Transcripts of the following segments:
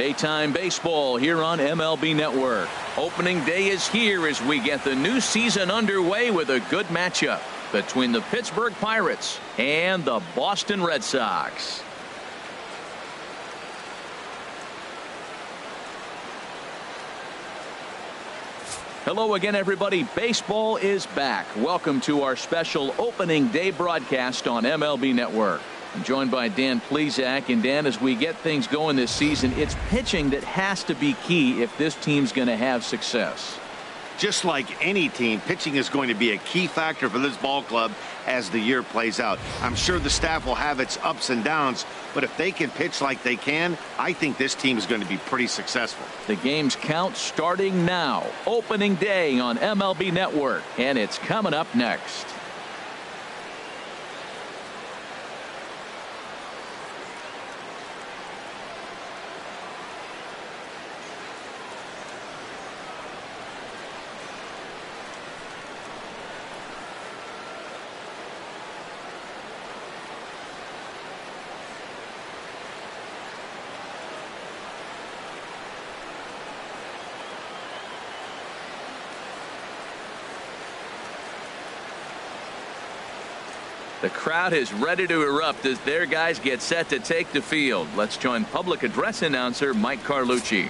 Daytime baseball here on MLB Network. Opening day is here as we get the new season underway with a good matchup between the Pittsburgh Pirates and the Boston Red Sox. Hello again, everybody. Baseball is back. Welcome to our special opening day broadcast on MLB Network. I'm joined by Dan Plesac. And Dan, as we get things going this season, it's pitching that has to be key if this team's going to have success. Just like any team, pitching is going to be a key factor for this ball club as the year plays out. I'm sure the staff will have its ups and downs, but if they can pitch like they can, I think this team is going to be pretty successful. The game's count starting now. Opening day on MLB Network, and it's coming up next. The crowd is ready to erupt as their guys get set to take the field. Let's join public address announcer Mike Carlucci.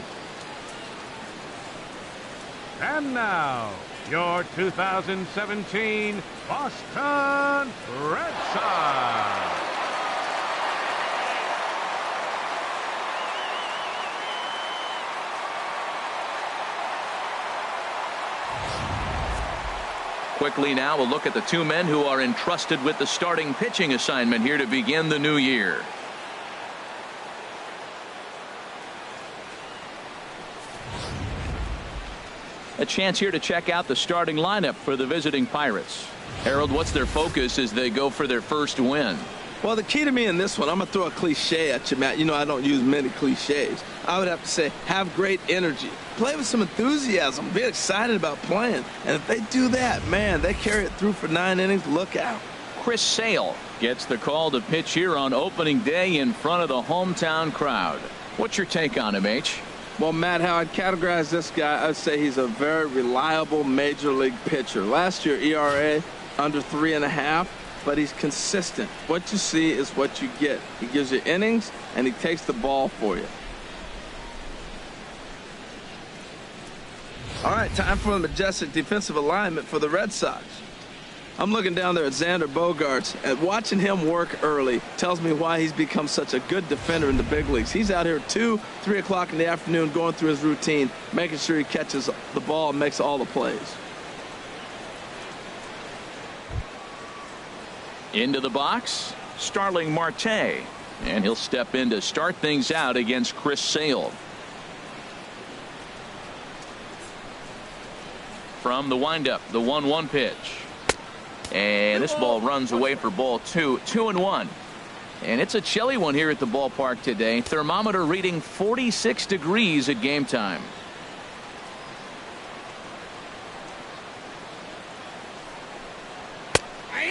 And now, your 2017 Boston Red Sox. Quickly now, we'll look at the two men who are entrusted with the starting pitching assignment here to begin the new year. A chance here to check out the starting lineup for the visiting Pirates. Harold, what's their focus as they go for their first win? Well, the key to me in this one, I'm going to throw a cliche at you, Matt. You know I don't use many cliches. I would have to say have great energy. Play with some enthusiasm. Be excited about playing. And if they do that, man, they carry it through for 9 innings. Look out. Chris Sale gets the call to pitch here on opening day in front of the hometown crowd. What's your take on him, H? Well, Matt, how I'd categorize this guy, I'd say he's a very reliable major league pitcher. Last year, ERA under 3.5. But he's consistent. What you see is what you get. He gives you innings, and he takes the ball for you. All right, time for the majestic defensive alignment for the Red Sox. I'm looking down there at Xander Bogaerts, and watching him work early tells me why he's become such a good defender in the big leagues. He's out here 2, 3 o'clock in the afternoon going through his routine, making sure he catches the ball and makes all the plays. Into the box, Starling Marte, and he'll step in to start things out against Chris Sale. From the windup, the 1-1 pitch. And this ball runs away for ball 2, 2-1. And it's a chilly one here at the ballpark today. Thermometer reading 46 degrees at game time.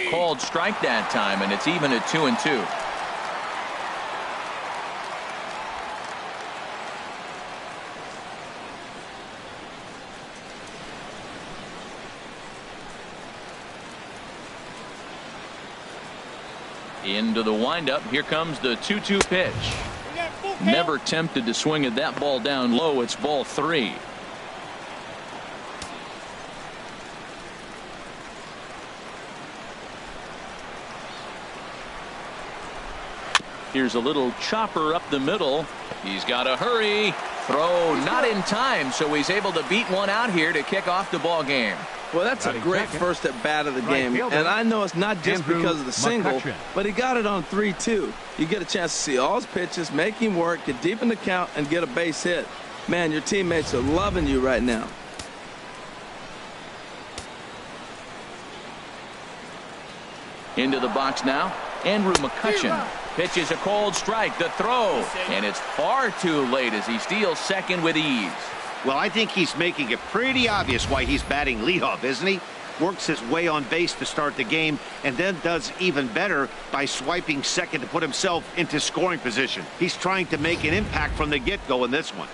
Called strike that time, and it's even at 2-2. Into the windup. Here comes the 2-2 pitch. Never tempted to swing at that ball down low. It's ball 3. Here's a little chopper up the middle. He's got to hurry. Throw not in time, so he's able to beat one out here to kick off the ball game. Well, that's a great first at bat of the game. And I know it's not just because of the single, but he got it on 3-2. You get a chance to see all his pitches, make him work, get deep in the count, and get a base hit. Man, your teammates are loving you right now. Into the box now, Andrew McCutchen. Pitches a cold strike, the throw, and it's far too late as he steals second with ease. Well, I think he's making it pretty obvious why he's batting leadoff, isn't he? works his way on base to start the game, and then does even better by swiping second to put himself into scoring position. He's trying to make an impact from the get-go in this one.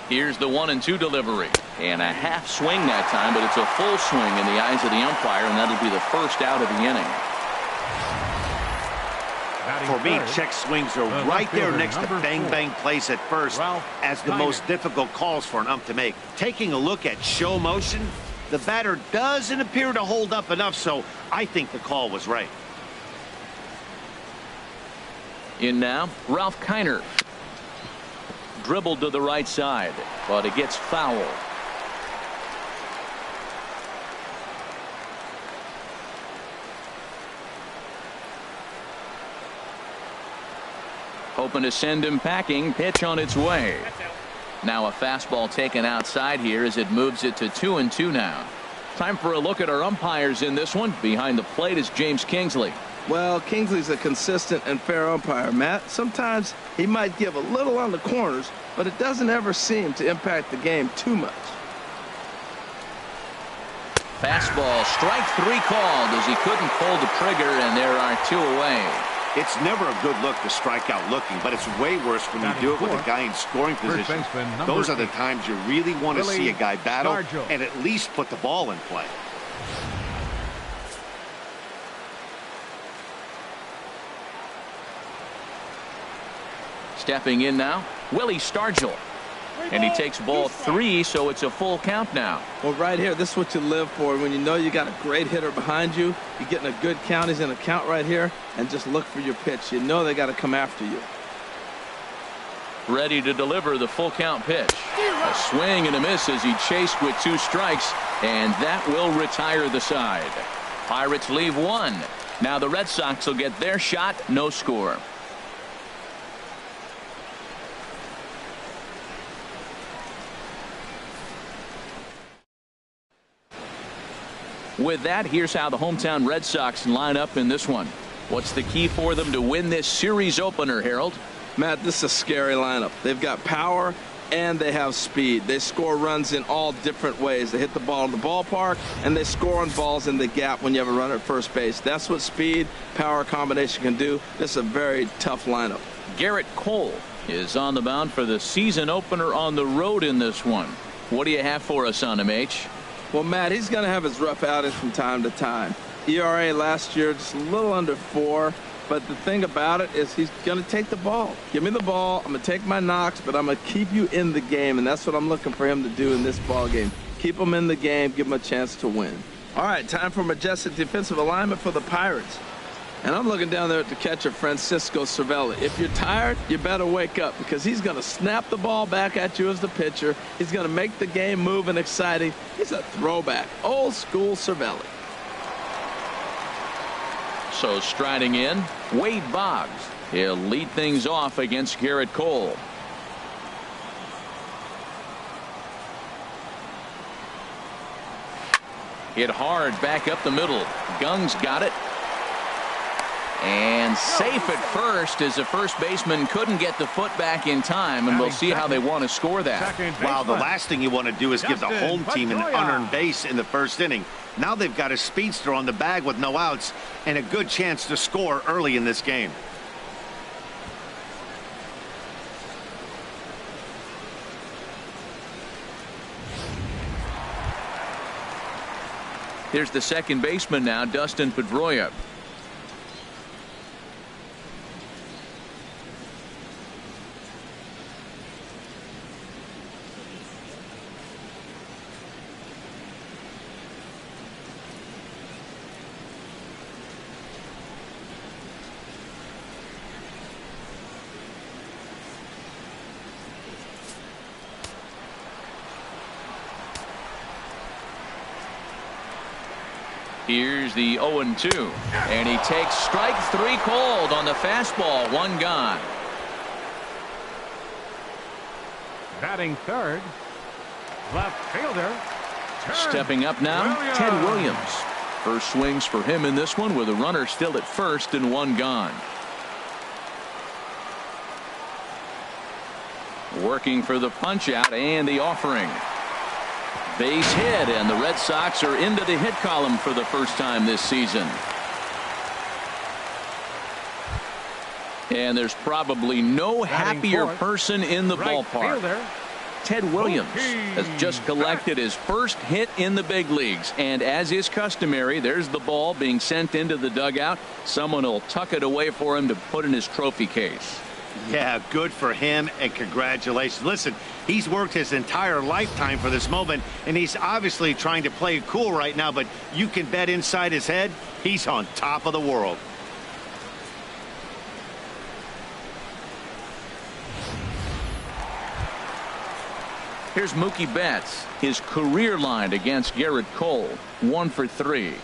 Here's the 1-2 delivery. And a half swing that time, but it's a full swing in the eyes of the umpire, and that'll be the first out of the inning. For me, check swings are right there next to bang-bang plays at first as the most difficult calls for an ump to make. Taking a look at show motion, the batter doesn't appear to hold up enough, so I think the call was right. In now, Ralph Kiner. Dribbled to the right side, but it gets foul. Hoping to send him packing. Pitch on its way. Now a fastball taken outside here as it moves it to 2-2 now. Time for a look at our umpires in this one. Behind the plate is James Kingsley. Well, Kingsley's a consistent and fair umpire, Matt. Sometimes he might give a little on the corners, but it doesn't ever seem to impact the game too much. Fastball, strike 3 called as he couldn't pull the trigger, and there are 2 away. It's never a good look to strike out looking, but it's way worse when you do it with a guy in scoring position. Those are the times you really want to see a guy battle and at least put the ball in play. Stepping in now, Willie Stargell. And he takes ball 3, so it's a full count now. Well, right here, this is what you live for. When you know you got a great hitter behind you, you're getting a good count. He's in a count right here, and just look for your pitch. You know they got to come after you. Ready to deliver the full count pitch. A swing and a miss as he chased with 2 strikes, and that will retire the side. Pirates leave 1. Now the Red Sox will get their shot, no score. With that, here's how the hometown Red Sox line up in this one. What's the key for them to win this series opener, Harold? Matt, this is a scary lineup. They've got power and they have speed. They score runs in all different ways. They hit the ball in the ballpark and they score on balls in the gap when you have a runner at first base. That's what speed, power combination can do. This is a very tough lineup. Garrett Cole is on the mound for the season opener on the road in this one. What do you have for us on him, H? Well, Matt, he's going to have his rough outings from time to time. ERA last year just a little under 4. But the thing about it is he's going to take the ball. Give me the ball. I'm going to take my knocks, but I'm going to keep you in the game. And that's what I'm looking for him to do in this ball game. Keep him in the game. Give him a chance to win. All right, time for majestic defensive alignment for the Pirates. And I'm looking down there at the catcher, Francisco Cervelli. If you're tired, you better wake up because he's going to snap the ball back at you as the pitcher. He's going to make the game move and exciting. He's a throwback. Old school Cervelli. So striding in, Wade Boggs. He'll lead things off against Garrett Cole. Hit hard back up the middle. Gung's got it. And safe at first as the first baseman couldn't get the foot back in time, and we'll see how they want to score that. Wow, the last thing you want to do is give the home team an unearned base in the first inning. Now they've got a speedster on the bag with no outs and a good chance to score early in this game. Here's the second baseman now, Dustin Pedroia. Here's the 0-2, and he takes strike 3 called on the fastball. 1 gone. Batting third, left fielder. Stepping up now, Ted Williams. First swings for him in this one with a runner still at first and 1 gone. Working for the punch out and the offering. Base hit, and the Red Sox are into the hit column for the first time this season. And there's probably no happier person in the ballpark. Ted Williams has just collected his first hit in the big leagues, and as is customary, there's the ball being sent into the dugout. Someone will tuck it away for him to put in his trophy case. Yeah, good for him, and congratulations. Listen, he's worked his entire lifetime for this moment, and he's obviously trying to play it cool right now, but you can bet inside his head, he's on top of the world. Here's Mookie Betts, his career line against Garrett Cole, 1 for 3.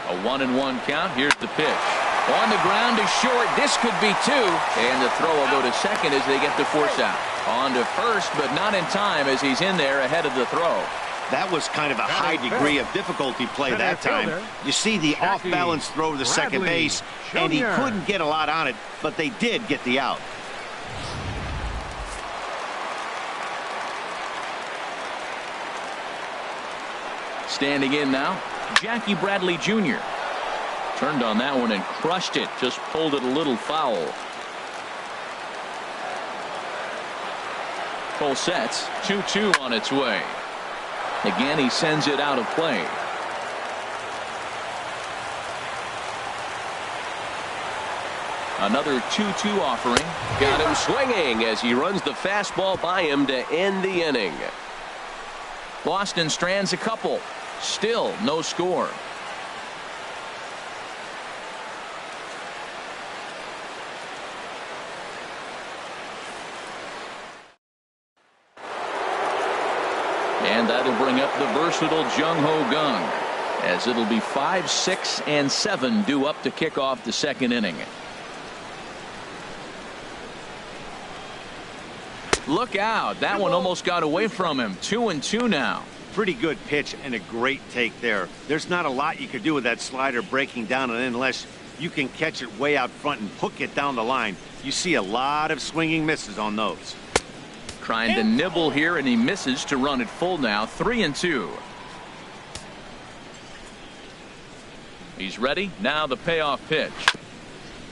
A 1-1 count. Here's the pitch. On the ground is short. This could be 2. And the throw will go to second as they get the force out. On to first, but not in time as he's in there ahead of the throw. That was kind of a high degree of difficulty play that time. You see the off-balance throw to the second base, and he couldn't get a lot on it, but they did get the out. Standing in now, Jackie Bradley Jr. Turned on that one and crushed it. Just pulled it a little foul. Full sets. 2-2 on its way. Again, he sends it out of play. Another 2-2 offering. Got him swinging as he runs the fastball by him to end the inning. Boston strands a couple. Still no score. And that'll bring up the versatile Jung Ho Gung, as it'll be 5, 6, and 7 due up to kick off the second inning. Look out. That one almost got away from him. 2-2 now. Pretty good pitch and a great take there. There's not a lot you could do with that slider breaking down and in unless you can catch it way out front and hook it down the line. You see a lot of swinging misses on those. Trying to nibble here, and he misses to run it full now. 3-2. He's ready. Now the payoff pitch.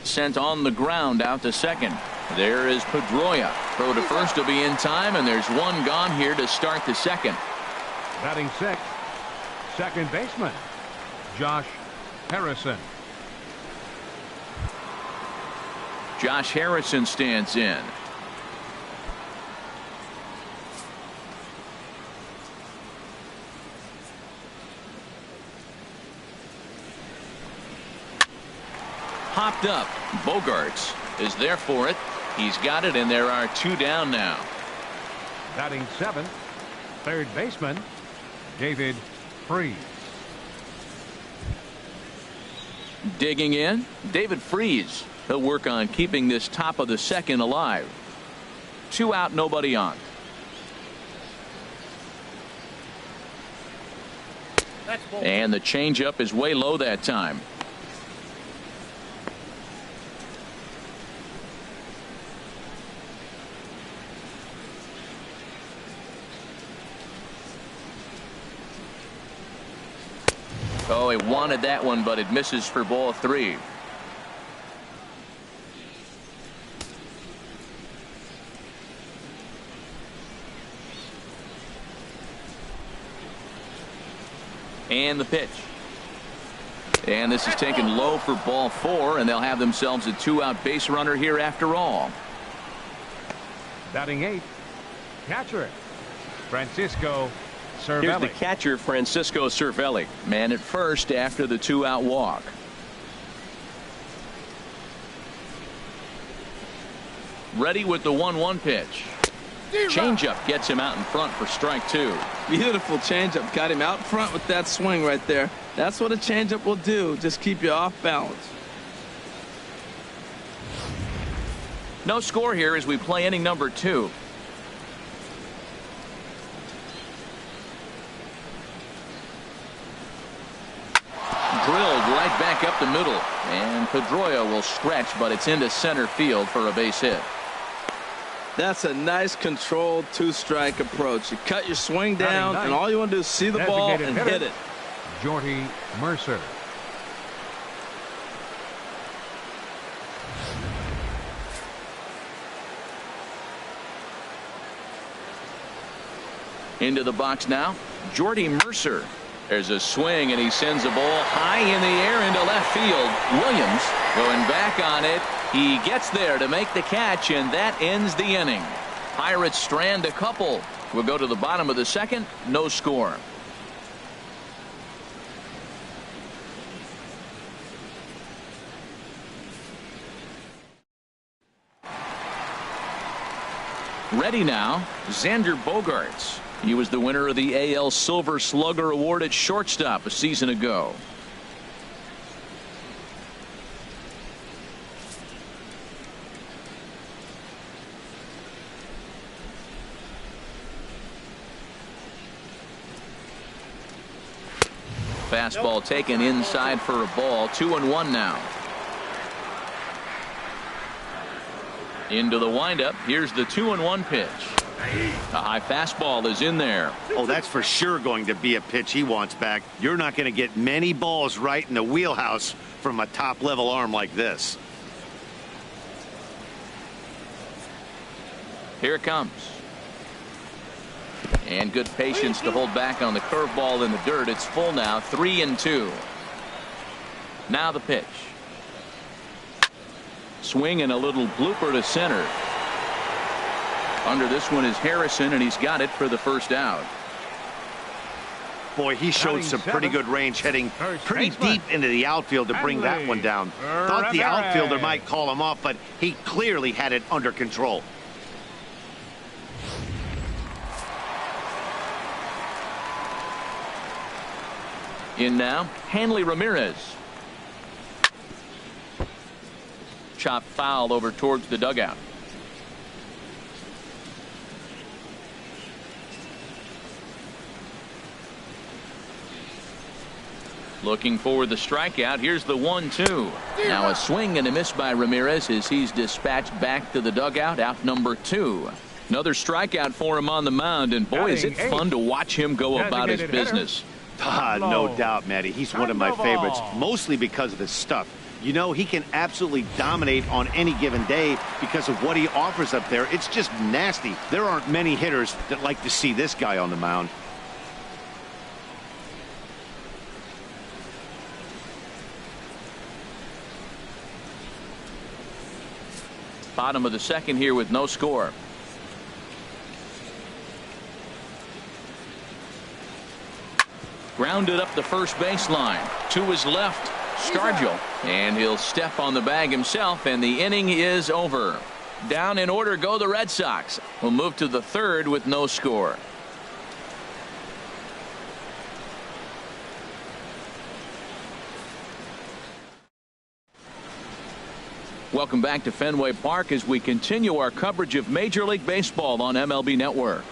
Sent on the ground out to second. There is Pedroia. Throw to first will be in time, and there's one gone here to start the second. Batting sixth, second baseman, Josh Harrison. Josh Harrison stands in. Hopped up. Bogarts is there for it. He's got it, and there are 2 down now. Batting seventh, third baseman, David Freese. Digging in, David Freese. He'll work on keeping this top of the second alive. 2 out, nobody on. And the changeup is way low that time. Oh, he wanted that one, but it misses for ball 3. And the pitch. And this is taken low for ball 4, and they'll have themselves a 2-out base runner here after all. Batting eighth, catcher Francisco Cervelli. Here's the catcher, Francisco Cervelli. Man at first after the 2-out walk. Ready with the 1-1 pitch. Changeup gets him out in front for strike 2. Beautiful changeup. Got him out front with that swing right there. That's what a changeup will do. Just keep you off balance. No score here as we play inning number 2. Drilled right back up the middle, and Pedroia will stretch, but it's into center field for a base hit. That's a nice controlled 2-strike approach. You cut your swing down, and all you want to do is see the ball and hit it. Jordy Mercer. Into the box now, Jordy Mercer. There's a swing, and he sends a ball high in the air into left field. Williams going back on it. He gets there to make the catch, and that ends the inning. Pirates strand a couple. We'll go to the bottom of the second. No score. Ready now, Xander Bogaerts. He was the winner of the AL Silver Slugger Award at shortstop a season ago. Fastball taken inside for a ball. 2-1 now. Into the windup. Here's the 2-1 pitch. A high fastball is in there. Oh, that's for sure going to be a pitch he wants back. You're not going to get many balls right in the wheelhouse from a top-level arm like this. Here it comes. And good patience to hold back on the curveball in the dirt. It's full now. 3-2. Now the pitch. Swing and a little blooper to center. Under this one is Harrison, and he's got it for the first out. Boy, he showed some pretty good range heading pretty deep into the outfield to bring that one down. Thought the outfielder might call him off, but he clearly had it under control. In now, Hanley Ramirez. Chopped foul over towards the dugout. Looking for the strikeout. Here's the 1-2. Now a swing and a miss by Ramirez as he's dispatched back to the dugout. Out number 2. Another strikeout for him on the mound, and boy, is it fun to watch him go about his business. No doubt, Matty. He's one of my favorites, mostly because of his stuff. You know, he can absolutely dominate on any given day because of what he offers up there. It's just nasty. There aren't many hitters that like to see this guy on the mound. Bottom of the second here with no score. Grounded up the first baseline. To his left, Stargell. And he'll step on the bag himself, and the inning is over. Down in order go the Red Sox. We'll move to the third with no score. Welcome back to Fenway Park as we continue our coverage of Major League Baseball on MLB Network.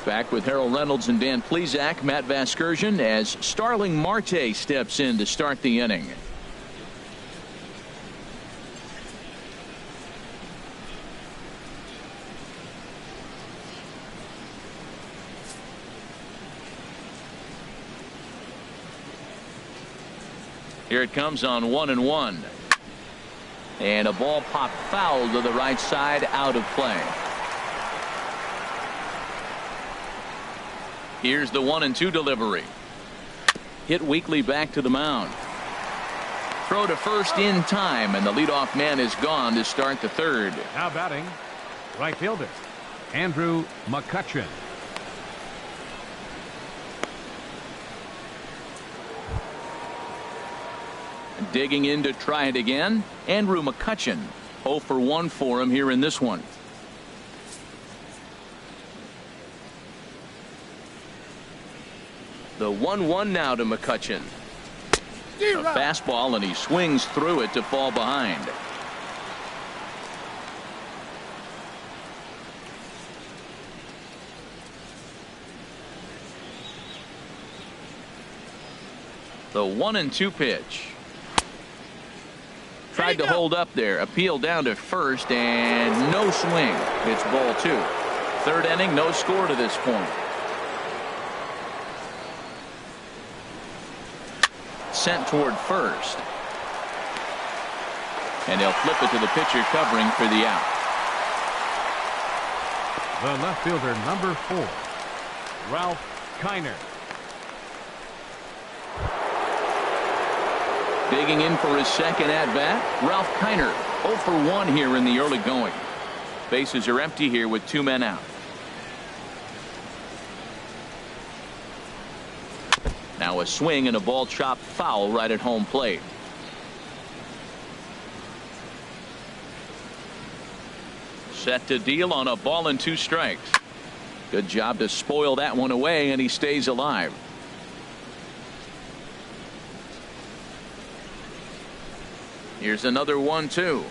Back with Harold Reynolds and Dan Plesac, Matt Vasgersian, as Starling Marte steps in to start the inning. Here it comes on 1-1. And a ball popped foul to the right side, out of play. Here's the 1-2 delivery. Hit weakly back to the mound. Throw to first in time, and the leadoff man is gone to start the third. Now batting, right fielder, Andrew McCutchen. Digging in to try it again, Andrew McCutchen. 0 for 1 for him here in this one. The 1-1 now to McCutchen. A fastball, and he swings through it to fall behind. The 1-2 pitch. Tried to hold up there. Appeal down to first and no swing. It's ball 2. Third inning, no score to this point. Sent toward first. And they'll flip it to the pitcher covering for the out. The left fielder, number 4, Ralph Kiner. Digging in for his second at-bat, Ralph Kiner, 0 for 1 here in the early going. Bases are empty here with 2 men out. Now a swing and a ball chopped foul right at home plate. Set to deal on a ball and 2 strikes. Good job to spoil that one away, and he stays alive. Here's another 1-2.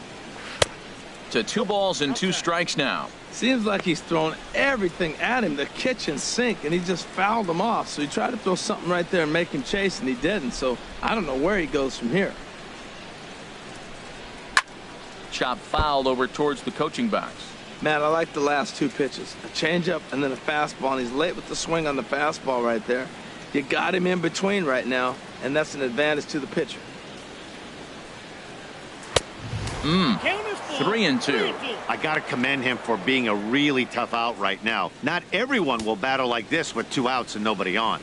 To 2 balls and 2 strikes now. Seems like he's thrown everything at him, the kitchen sink, and he just fouled him off. So he tried to throw something right there and make him chase, and he didn't. So I don't know where he goes from here. Chop foul over towards the coaching box. Man, I like the last 2 pitches. A changeup and then a fastball, and he's late with the swing on the fastball right there. You got him in between right now, and that's an advantage to the pitcher. 3-2. I got to commend him for being a really tough out right now. Not everyone will battle like this with 2 outs and nobody on.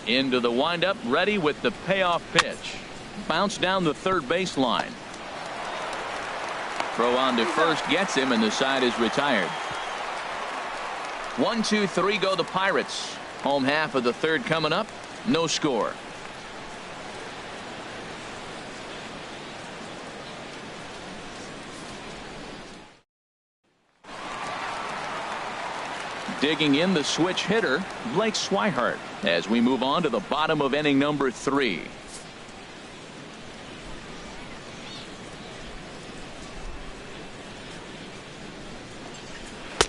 Into the windup, ready with the payoff pitch. Bounce down the third baseline. Throw on to first gets him, and the side is retired. 1, 2, 3 go the Pirates. Home half of the third coming up. No score. Digging in, the switch hitter, Blake Swihart, as we move on to the bottom of inning number 3.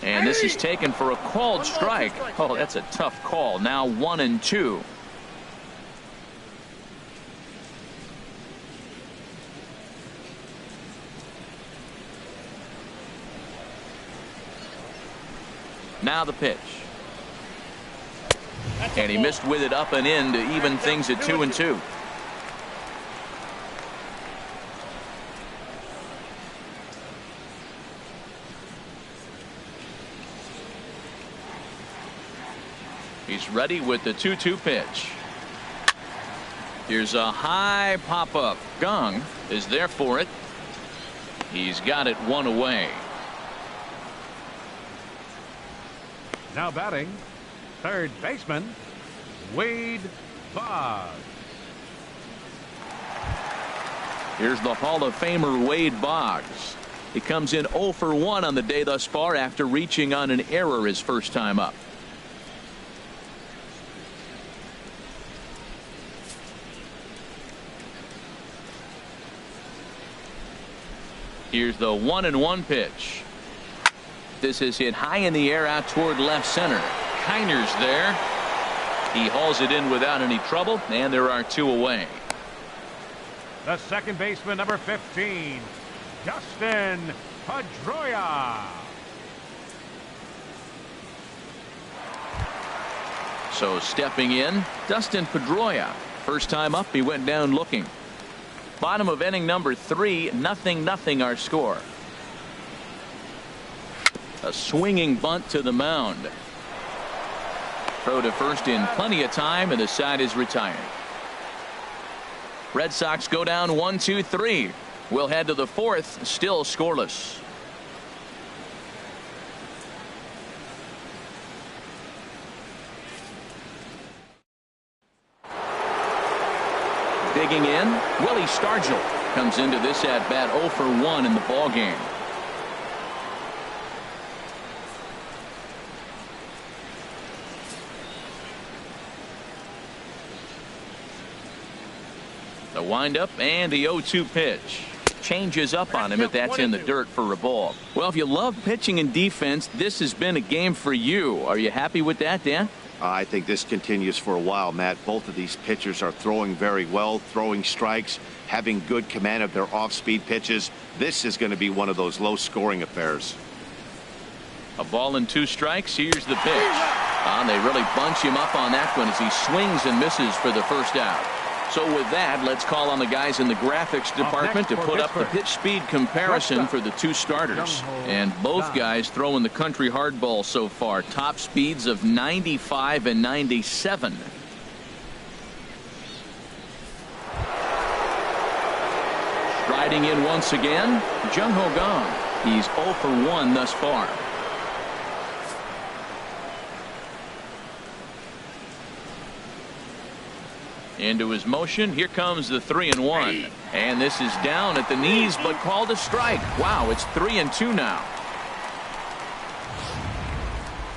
And this is taken for a called strike. Oh, that's a tough call. Now 1-2. Now the pitch. And he missed with it up and in to even things at 2-2. He's ready with the 2-2 pitch. Here's a high pop-up. Gong is there for it. He's got it 1 away. Now batting, third baseman, Wade Boggs. Here's the Hall of Famer Wade Boggs. He comes in 0 for 1 on the day thus far after reaching on an error his first time up. Here's the 1-1 pitch. This is hit high in the air out toward left center. Kiner's there. He hauls it in without any trouble, and there are 2 away. The second baseman, number 15, Dustin Pedroia. So stepping in, Dustin Pedroia. First time up, he went down looking. Bottom of inning number 3, 0-0 our score. A swinging bunt to the mound. Throw to first in plenty of time, and the side is retired. Red Sox go down 1, 2, 3. We'll head to the 4th, still scoreless. Digging in, Willie Stargell comes into this at bat 0 for 1 in the ball game. The windup and the 0-2 pitch. Changes up on him if that's in the dirt for a ball. Well, if you love pitching and defense, this has been a game for you. Are you happy with that, Dan? I think this continues for a while, Matt. Both of these pitchers are throwing very well, throwing strikes, having good command of their off-speed pitches. This is going to be one of those low-scoring affairs. A ball and 2 strikes. Here's the pitch. They really bunch him up on that one as he swings and misses for the first out. So with that, let's call on the guys in the graphics department to put up the pitch speed comparison for the 2 starters. And both guys throwing the country hardball so far. Top speeds of 95 and 97. Striding in once again, Jung-Ho Kang. He's 0 for 1 thus far. Into his motion. Here comes the 3-1. And this is down at the knees, but called a strike. Wow, it's 3-2 now.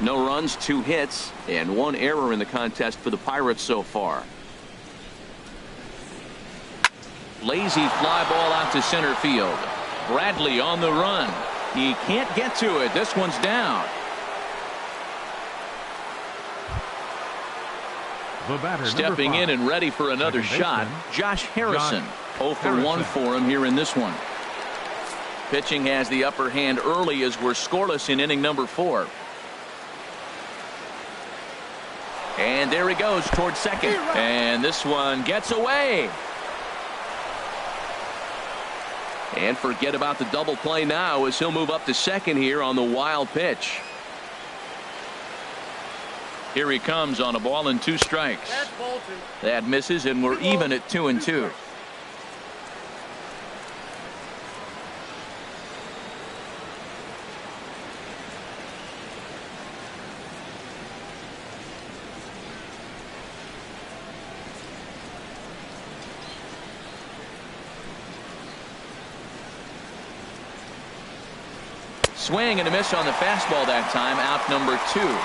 No runs, 2 hits, and 1 error in the contest for the Pirates so far. Lazy fly ball out to center field. Bradley on the run. He can't get to it. This one's down. Stepping in and ready for another shot, Josh Harrison. 0 for 1 for him here in this one. Pitching has the upper hand early as we're scoreless in inning number 4. And there he goes towards second. And this one gets away. And forget about the double play now as he'll move up to second here on the wild pitch. Here he comes on a ball and 2 strikes. That misses, and we're even at 2-2. Swing and a miss on the fastball that time. Out number 2.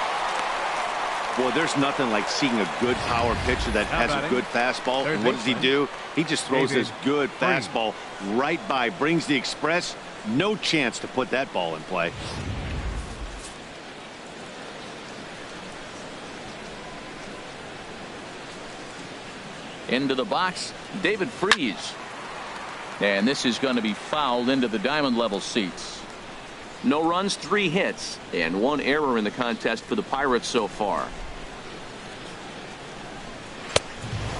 Boy, there's nothing like seeing a good power pitcher that has a good fastball. And what does he do? He just throws this good fastball right by, brings the express. No chance to put that ball in play. Into the box, David Freese. And this is going to be fouled into the diamond level seats. No runs, 3 hits, and 1 error in the contest for the Pirates so far.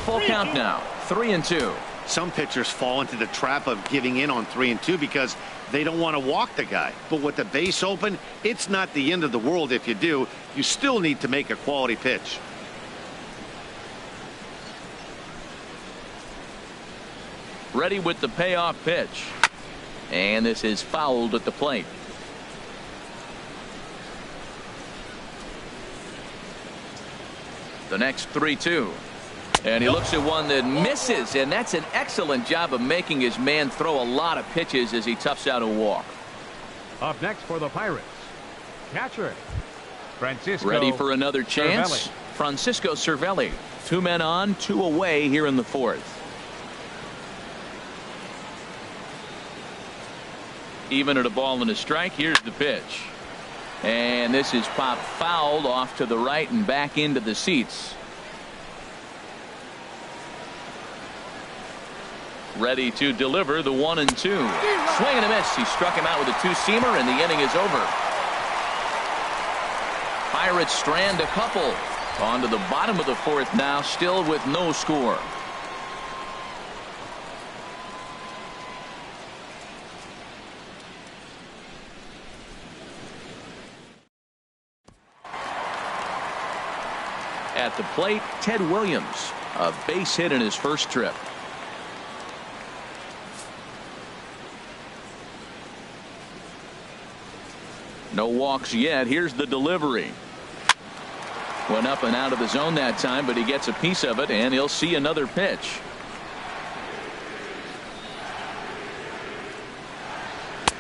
Full count now, 3-2. Some pitchers fall into the trap of giving in on 3-2 because they don't want to walk the guy. But with the base open, it's not the end of the world if you do. You still need to make a quality pitch. Ready with the payoff pitch. And this is fouled at the plate. The next 3-2. And he looks at one that misses, and that's an excellent job of making his man throw a lot of pitches as he toughs out a walk. Up next for the Pirates, catcher Francisco. Ready for another chance. Cervelli. Francisco Cervelli. 2 men on, 2 away here in the 4th. Even at a ball and a strike. Here's the pitch. And this is popped fouled off to the right and back into the seats. Ready to deliver the 1-2. Swing and a miss. He struck him out with a 2-seamer, and the inning is over. Pirates strand a couple. On to the bottom of the 4th now, still with no score. At the plate, Ted Williams. A base hit in his first trip. No walks yet. Here's the delivery. Went up and out of the zone that time, but he gets a piece of it, and he'll see another pitch.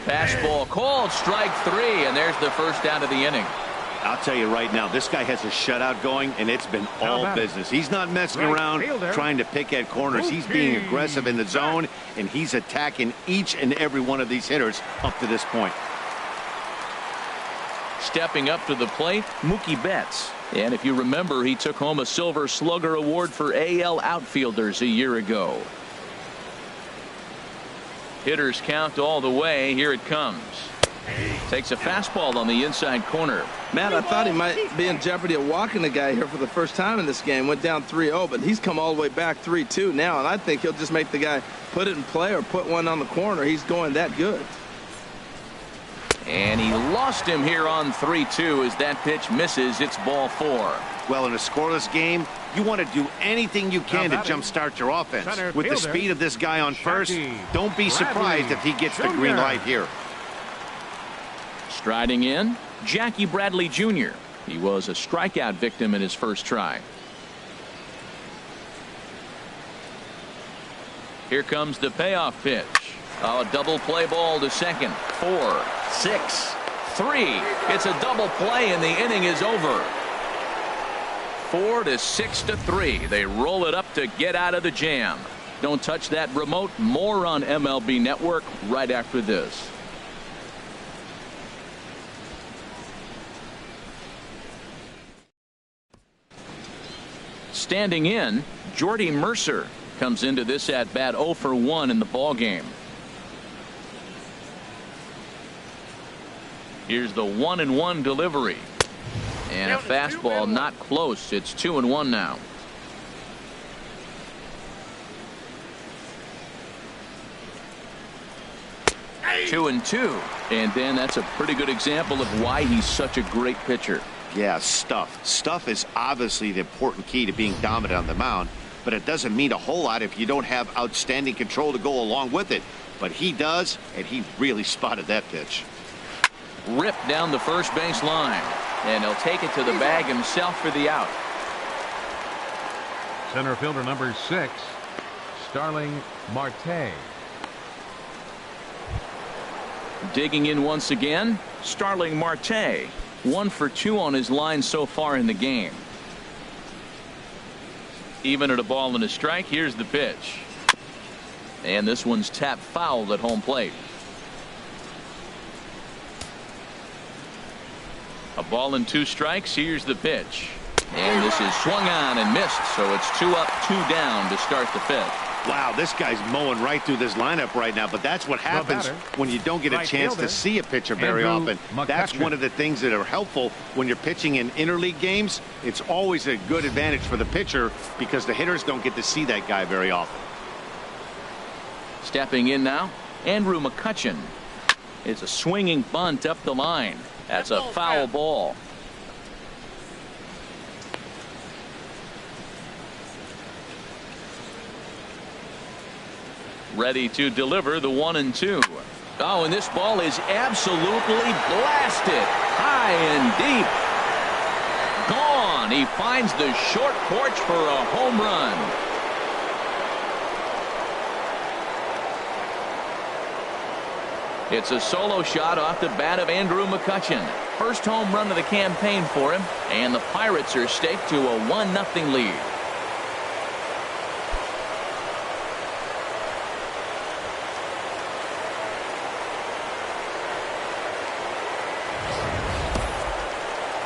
Fastball called, strike 3, and there's the first out of the inning. I'll tell you right now, this guy has a shutout going, and it's been all business. He's not messing around trying to pick at corners. He's being aggressive in the zone, and he's attacking each and every one of these hitters up to this point. Stepping up to the plate, Mookie Betts. And if you remember, he took home a Silver Slugger Award for AL outfielders a year ago. Hitters count all the way. Here it comes. Takes a fastball on the inside corner. Matt, I thought he might be in jeopardy of walking the guy here for the first time in this game. Went down 3-0, but he's come all the way back 3-2 now, and I think he'll just make the guy put it in play or put one on the corner. He's going that good. And he lost him here on 3-2 as that pitch misses. It's ball 4. Well, in a scoreless game, you want to do anything you can to jumpstart your offense. With the speed of this guy on first, don't be surprised if he gets the green light here. Striding in, Jackie Bradley Jr. He was a strikeout victim in his first try. Here comes the payoff pitch. Oh, a double play ball to second. 4, 6, 3. It's a double play and the inning is over. 4 to 6 to 3. They roll it up to get out of the jam. Don't touch that remote. More on MLB Network right after this. Standing in, Jordy Mercer comes into this at bat 0 for 1 in the ball game. Here's the 1-1 delivery. And a fastball not close. It's 2-1 now. Two and two. And then that's a pretty good example of why he's such a great pitcher. Yeah, stuff. Stuff is obviously the important key to being dominant on the mound, but it doesn't mean a whole lot if you don't have outstanding control to go along with it. But he does, and he really spotted that pitch. Ripped down the first base line, and he'll take it to the bag himself for the out. Center fielder number 6, Starling Marte. Digging in once again, Starling Marte. 1 for 2 on his line so far in the game. Even at a ball and a strike. Here's the pitch. And this one's tapped foul at home plate. A ball and 2 strikes. Here's the pitch. And this is swung on and missed. So it's 2 up, 2 down to start the 5th. Wow, this guy's mowing right through this lineup right now, but that's what happens when you don't get a chance to see a pitcher very often. That's one of the things that are helpful when you're pitching in interleague games. It's always a good advantage for the pitcher because the hitters don't get to see that guy very often. Stepping in now, Andrew McCutchen. It's a swinging bunt up the line. That's a foul ball. Ready to deliver the 1-2. Oh, and this ball is absolutely blasted high and deep. Gone. He finds the short porch for a home run. It's a solo shot off the bat of Andrew McCutchen. First home run of the campaign for him, and the Pirates are staked to a 1-0 lead.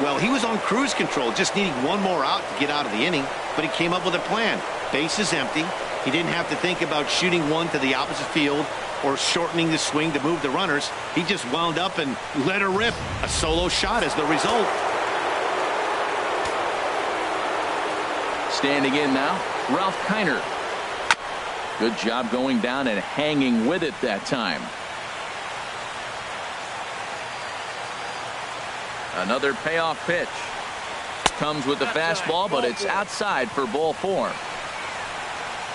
Well, he was on cruise control, just needing one more out to get out of the inning, but he came up with a plan. Base is empty. He didn't have to think about shooting one to the opposite field or shortening the swing to move the runners. He just wound up and let her rip. A solo shot is the result. Standing in now, Ralph Kiner. Good job going down and hanging with it that time. Another payoff pitch. Comes with the fastball, but it's outside for ball 4.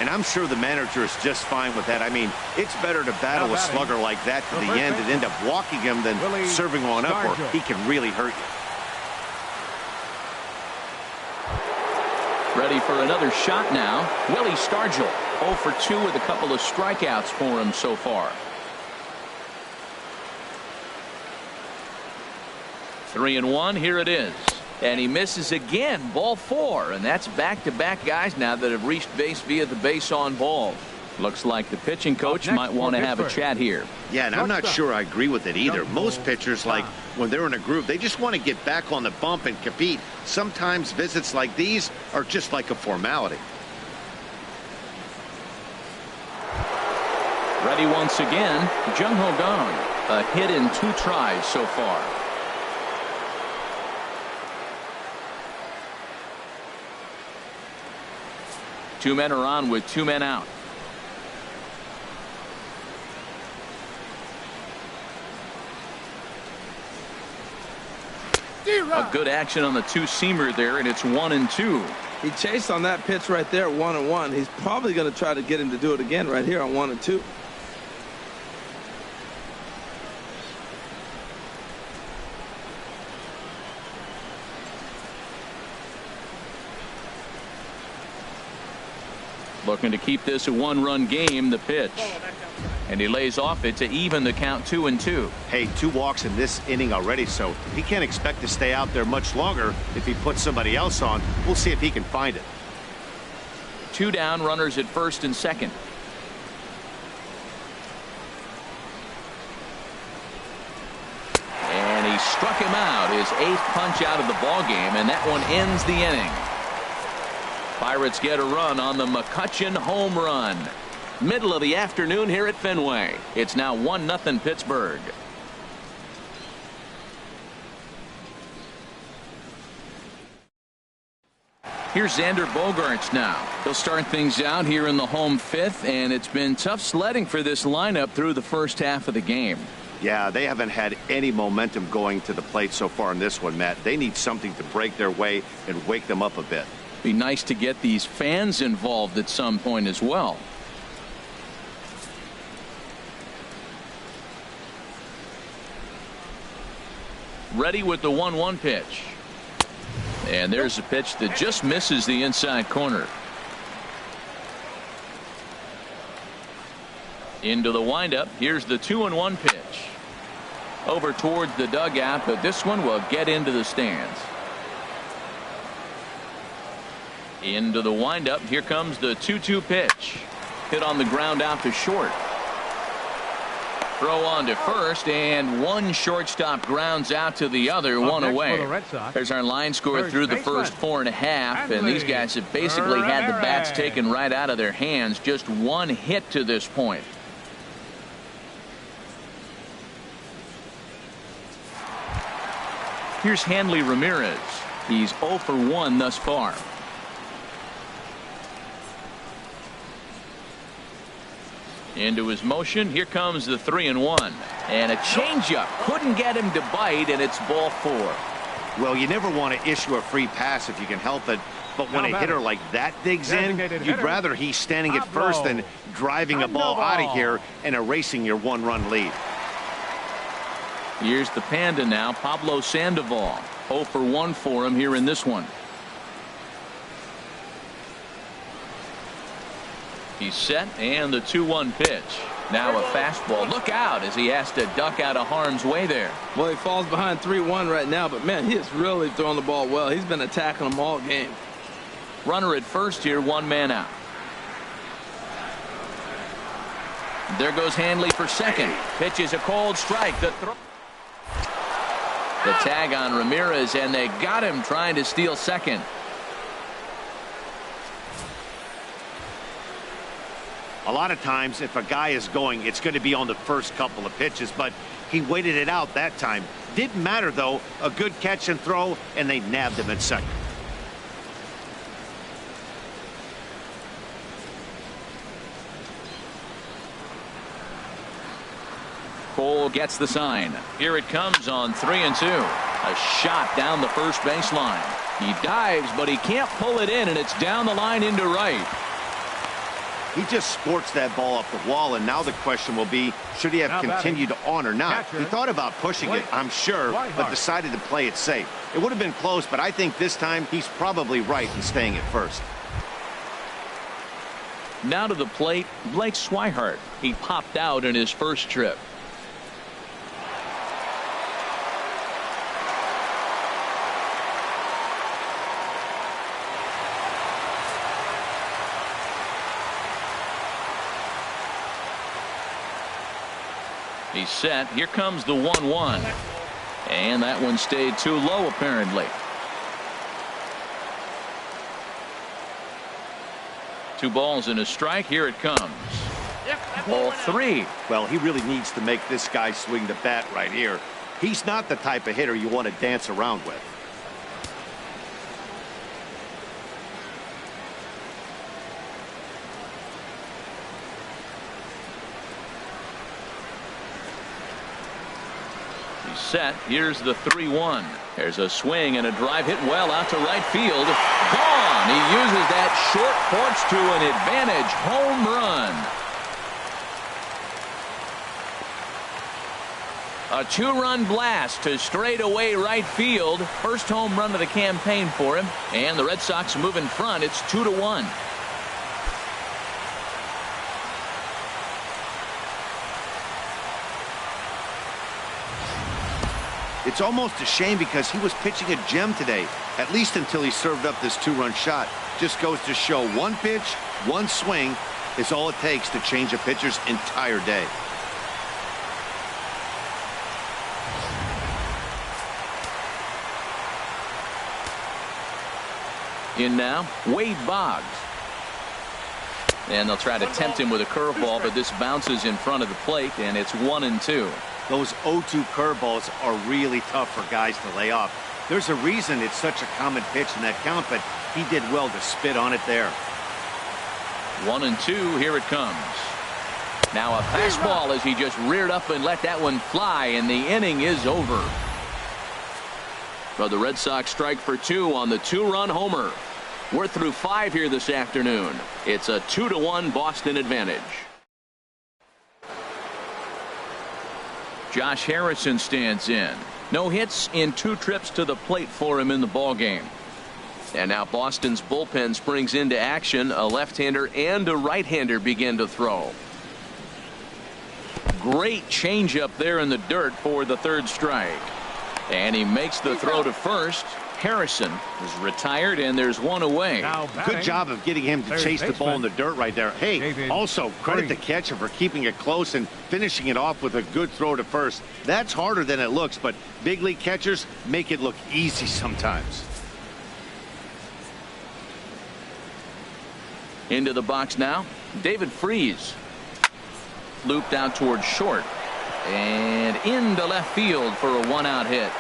And I'm sure the manager is just fine with that. I mean, it's better to battle a slugger like that to the end and end up walking him than serving one up where he can really hurt you. Ready for another shot now. Willie Stargell, 0 for 2 with a couple of strikeouts for him so far. 3-1. Here it is. And he misses again. Ball 4. And that's back-to-back guys now that have reached base via the base on ball. Looks like the pitching coach next might want to for have a Pittsburgh. chat here. Yeah, and I'm not sure I agree with it either. Jump Most ball, pitchers, like stop. when they're in a groove, they just want to get back on the bump and compete. Sometimes visits like these are just like a formality. Ready once again, Jung Ho Kang. A hit in 2 tries so far. Two men are on with 2 men out. A good action on the 2-seamer there, and it's 1-2. He chased on that pitch right there, 1-1. He's probably going to try to get him to do it again right here on 1-2. Looking to keep this a 1-run game. The pitch, and he lays off it to even the count 2-2. Hey, 2 walks in this inning already, so he can't expect to stay out there much longer. If he puts somebody else on, we'll see if he can find it. 2 down, runners at first and second. And he struck him out, his 8th punch out of the ball game, and that one ends the inning. Pirates get a run on the McCutchen home run. Middle of the afternoon here at Fenway. It's now 1-0 Pittsburgh. Here's Xander Bogaerts now. He'll start things out here in the home 5th, and it's been tough sledding for this lineup through the first half of the game. Yeah, they haven't had any momentum going to the plate so far in this one, Matt. They need something to break their way and wake them up a bit. Be nice to get these fans involved at some point as well. Ready with the 1-1 pitch. And there's a pitch that just misses the inside corner. Into the windup. Here's the 2-1 pitch. Over towards the dugout, but this one will get into the stands. Into the windup. Here comes the 2-2 pitch. Hit on the ground out to short. Throw on to first, and one shortstop grounds out to the other, Up one next away. for the Red Sox, There's our line score first through the baseman, first 4.5, and these guys have basically had the bats taken right out of their hands. Just one hit to this point. Here's Hanley Ramirez. He's 0 for 1 thus far. Into his motion. Here comes the 3-1. And a changeup. Couldn't get him to bite, and it's ball 4. Well, you never want to issue a free pass if you can help it. But when a hitter like that digs in, you'd rather he's standing at first than driving a ball out of here and erasing your 1-run lead. Here's the Panda now, Pablo Sandoval. 0 for 1 for him here in this one. He's set, and the 2-1 pitch. Now a fastball. Look out as he has to duck out of harm's way there. Well, he falls behind 3-1 right now, but man, he is really throwing the ball well. He's been attacking them all game. Runner at first here, 1 man out. There goes Hanley for second. Pitches a cold strike. The tag on Ramirez, and they got him trying to steal second. A lot of times, if a guy is going, it's going to be on the first couple of pitches, but he waited it out that time. Didn't matter, though. A good catch and throw, and they nabbed him at second. Cole gets the sign. Here it comes on 3-2. A shot down the first baseline. He dives, but he can't pull it in, and it's down the line into right. He just sports that ball up the wall, and now the question will be, should he have continued on or not? He thought about pushing it, I'm sure, but decided to play it safe. It would have been close, but I think this time he's probably right in staying at first. Now to the plate, Blake Swihart. He popped out in his first trip. He's set. Here comes the 1-1. And that one stayed too low, apparently. 2 balls and a strike. Here it comes. Ball 3. Well, he really needs to make this guy swing the bat right here. He's not the type of hitter you want to dance around with. He's set. Here's the 3-1. There's a swing and a drive hit well out to right field. Gone. He uses that short porch to an advantage home run. A 2-run blast to straightaway right field. First home run of the campaign for him. And the Red Sox move in front. It's 2-1. It's almost a shame because he was pitching a gem today, at least until he served up this 2-run shot. Just goes to show one pitch, one swing is all it takes to change a pitcher's entire day. In now, Wade Boggs. And they'll try to tempt him with a curveball, but this bounces in front of the plate, and it's 1-2. Those 0-2 curveballs are really tough for guys to lay off. There's a reason it's such a common pitch in that count, but he did well to spit on it there. 1-2. Here it comes. Now a fastball as he just reared up and let that one fly, and the inning is over. But the Red Sox strike for 2 on the 2-run homer. We're through 5 here this afternoon. It's a 2-1 Boston advantage. Josh Harrison stands in. No hits in 2 trips to the plate for him in the ballgame. And now Boston's bullpen springs into action. A left-hander and a right-hander begin to throw. Great changeup there in the dirt for the 3rd strike. And he makes the throw to first. Harrison is retired, and there's 1 away. Good job of getting him to chase the ball in the dirt right there. Hey, also credit the catcher for keeping it close and finishing it off with a good throw to first. That's harder than it looks, but big league catchers make it look easy sometimes. Into the box now, David Freese. Looped out towards short. And into left field for a 1-out hit.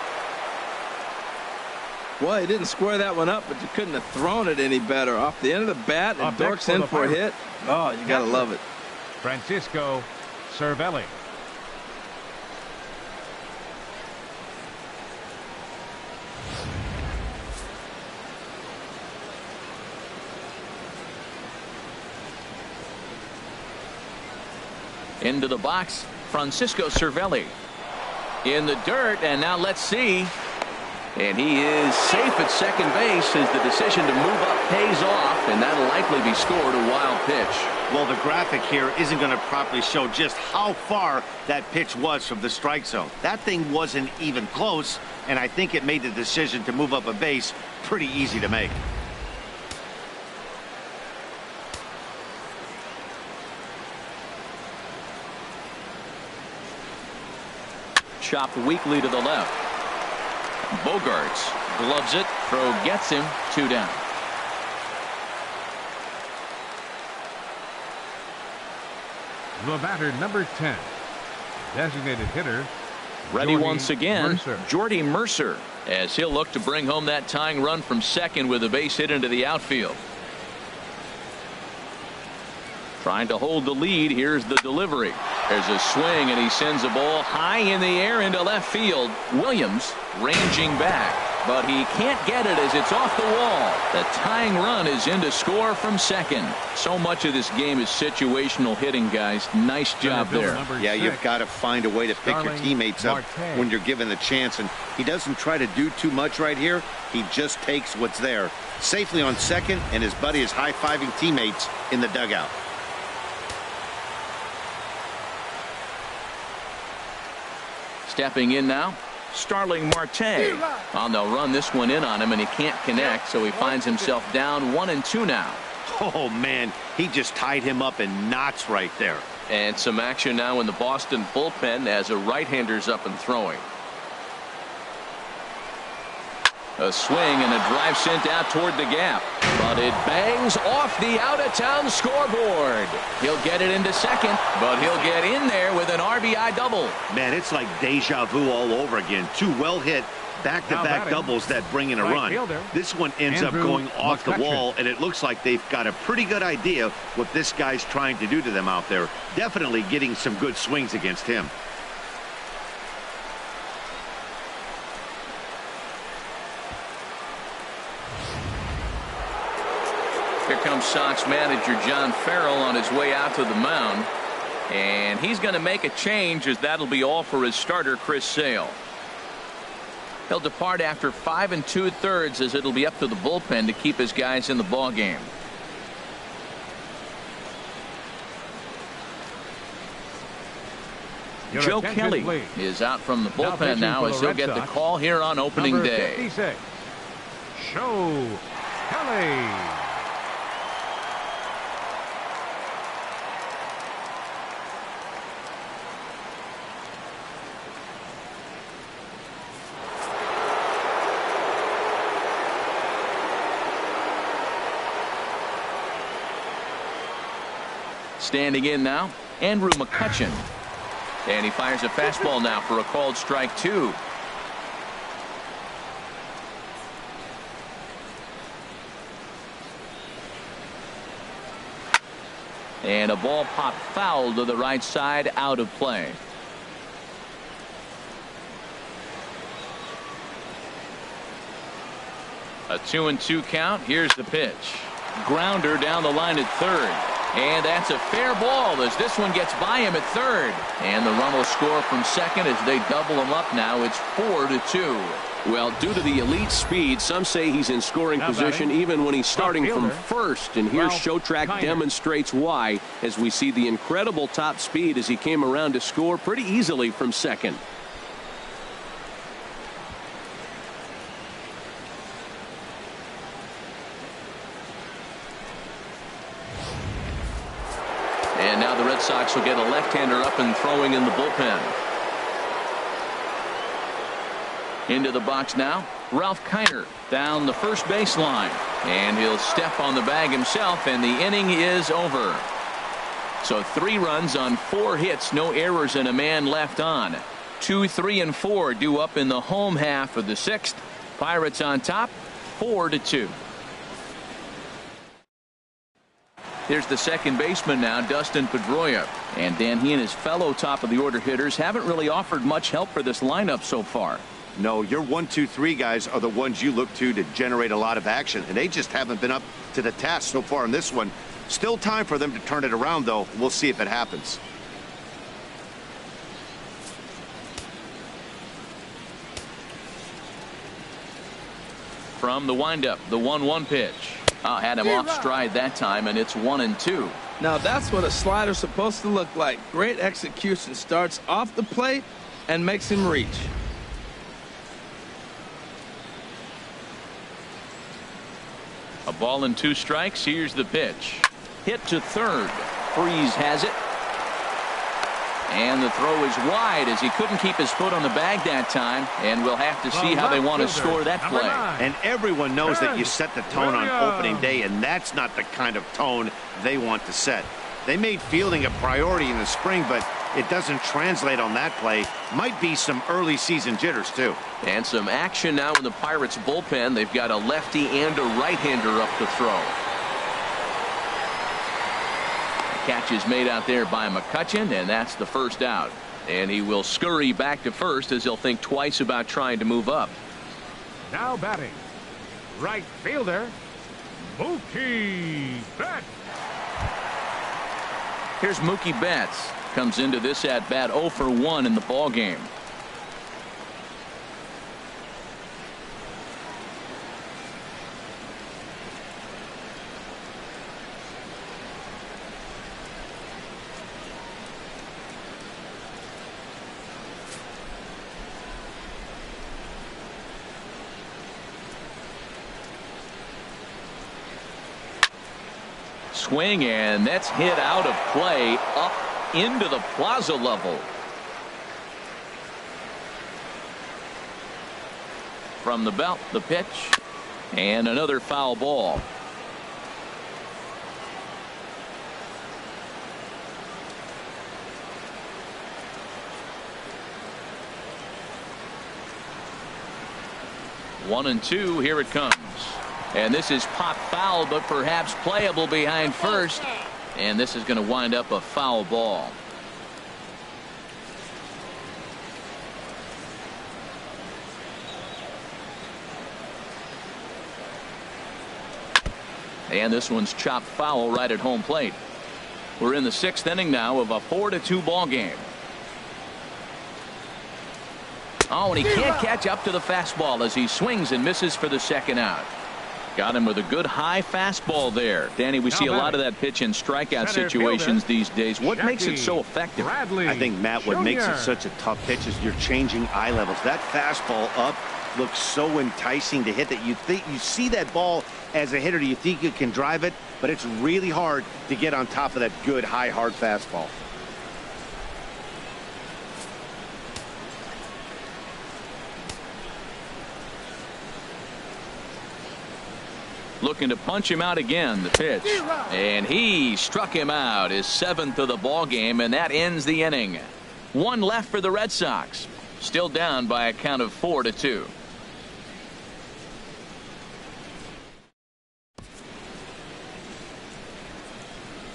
Well, he didn't square that one up, but you couldn't have thrown it any better. Off the end of the bat, and dorks in for a hit. Oh, you got to love it. Francisco Cervelli. Into the box, Francisco Cervelli. In the dirt, and now let's see. And he is safe at second base as the decision to move up pays off, and that'll likely be scored a wild pitch. Well, the graphic here isn't going to properly show just how far that pitch was from the strike zone. That thing wasn't even close, and I think it made the decision to move up a base pretty easy to make. Chopped weakly to the left. Bogarts gloves it. Throw gets him. 2 down. The batter, number 10. Designated hitter. Ready Jordy once again. Mercer. Jordy Mercer, as he'll look to bring home that tying run from second with a base hit into the outfield. Trying to hold the lead. Here's the delivery. There's a swing, and he sends a ball high in the air into left field. Williams ranging back, but he can't get it as it's off the wall. The tying run is in to score from second. So much of this game is situational hitting, guys. Nice job there. Yeah, you've got to find a way to pick your teammates up when you're given the chance, and he doesn't try to do too much right here. He just takes what's there. Safely on second, and his buddy is high-fiving teammates in the dugout. Stepping in now, Starling Marte. Well, they'll run this one in on him, and he can't connect, so he finds himself down 1-2 now. Oh, man, he just tied him up in knots right there. And some action now in the Boston bullpen as a right-hander's up and throwing. A swing and a drive sent out toward the gap, but it bangs off the out-of-town scoreboard. He'll get it into second, but he'll get in there with an RBI double. Man, it's like deja vu all over again. Two well-hit back-to-back doubles that bring in a run. Fielder, this one ends up going off the wall, and it looks like they've got a pretty good idea what this guy's trying to do to them out there. Definitely getting some good swings against him. Here comes Sox manager John Farrell on his way out to the mound, and he's going to make a change, as that'll be all for his starter Chris Sale. He'll depart after 5 2/3, as it'll be up to the bullpen to keep his guys in the ball game. Joe Kelly is out from the bullpen now as he'll get the call here on opening day. 56, Joe Kelly. Standing in now, Andrew McCutchen. And he fires a fastball now for a called strike 2. And a ball popped foul to the right side, out of play. A 2-2 count. Here's the pitch. Grounder down the line at third. And that's a fair ball as this one gets by him at third. And the run will score from second as they double him up now. It's 4-2. Well, due to the elite speed, some say he's in scoring position even when he's starting from first. And here Showtrack demonstrates why, as we see the incredible top speed as he came around to score pretty easily from second. And now the Red Sox will get a left-hander up and throwing in the bullpen. Into the box now, Ralph Kiner down the first baseline. And he'll step on the bag himself, and the inning is over. So 3 runs on 4 hits, no errors, and a man left on. 2, 3, and 4 due up in the home half of the 6th. Pirates on top, 4-2. Here's the second baseman now, Dustin Pedroia. And Dan, he and his fellow top-of-the-order hitters haven't really offered much help for this lineup so far. No, your 1, 2, 3 guys are the ones you look to generate a lot of action, and they just haven't been up to the task so far in this one. Still time for them to turn it around, though. We'll see if it happens. From the windup, the 1-1 pitch. Had him off stride that time, and it's 1-2. Now that's what a slider's supposed to look like. Great execution. Starts off the plate and makes him reach. A ball and 2 strikes. Here's the pitch. Hit to third. Freeze has it. And the throw is wide as he couldn't keep his foot on the bag that time. And we'll have to see how they want to score that play. And everyone knows that you set the tone on opening day, and that's not the kind of tone they want to set. They made fielding a priority in the spring, but it doesn't translate on that play. Might be some early season jitters, too. And some action now in the Pirates bullpen. They've got a lefty and a right-hander up to throw. Catch is made out there by McCutchen, and that's the first out. And he will scurry back to first as he'll think twice about trying to move up. Now batting, right fielder, Mookie Betts. Here's Mookie Betts. Comes into this at-bat 0 for 1 in the ball game. Swing, and that's hit out of play, up into the plaza level. From the belt, the pitch, and another foul ball. One and two, here it comes. And this is pop foul, but perhaps playable behind first. And this is going to wind up a foul ball. And this one's chopped foul right at home plate. We're in the 6th inning now of a 4-2 ball game. Oh, and he can't catch up to the fastball as he swings and misses for the second out. Got him with a good high fastball there. Danny, we see a lot of that pitch in strikeout situations these days. What makes it so effective? I think, Matt, what makes it such a tough pitch is you're changing eye levels. That fastball up looks so enticing to hit that you see that ball as a hitter, you think you can drive it, but it's really hard to get on top of that good high hard fastball. Looking to punch him out again, the pitch, and he struck him out, his 7th of the ball game, and that ends the inning. One left for the Red Sox, still down by a count of 4-2.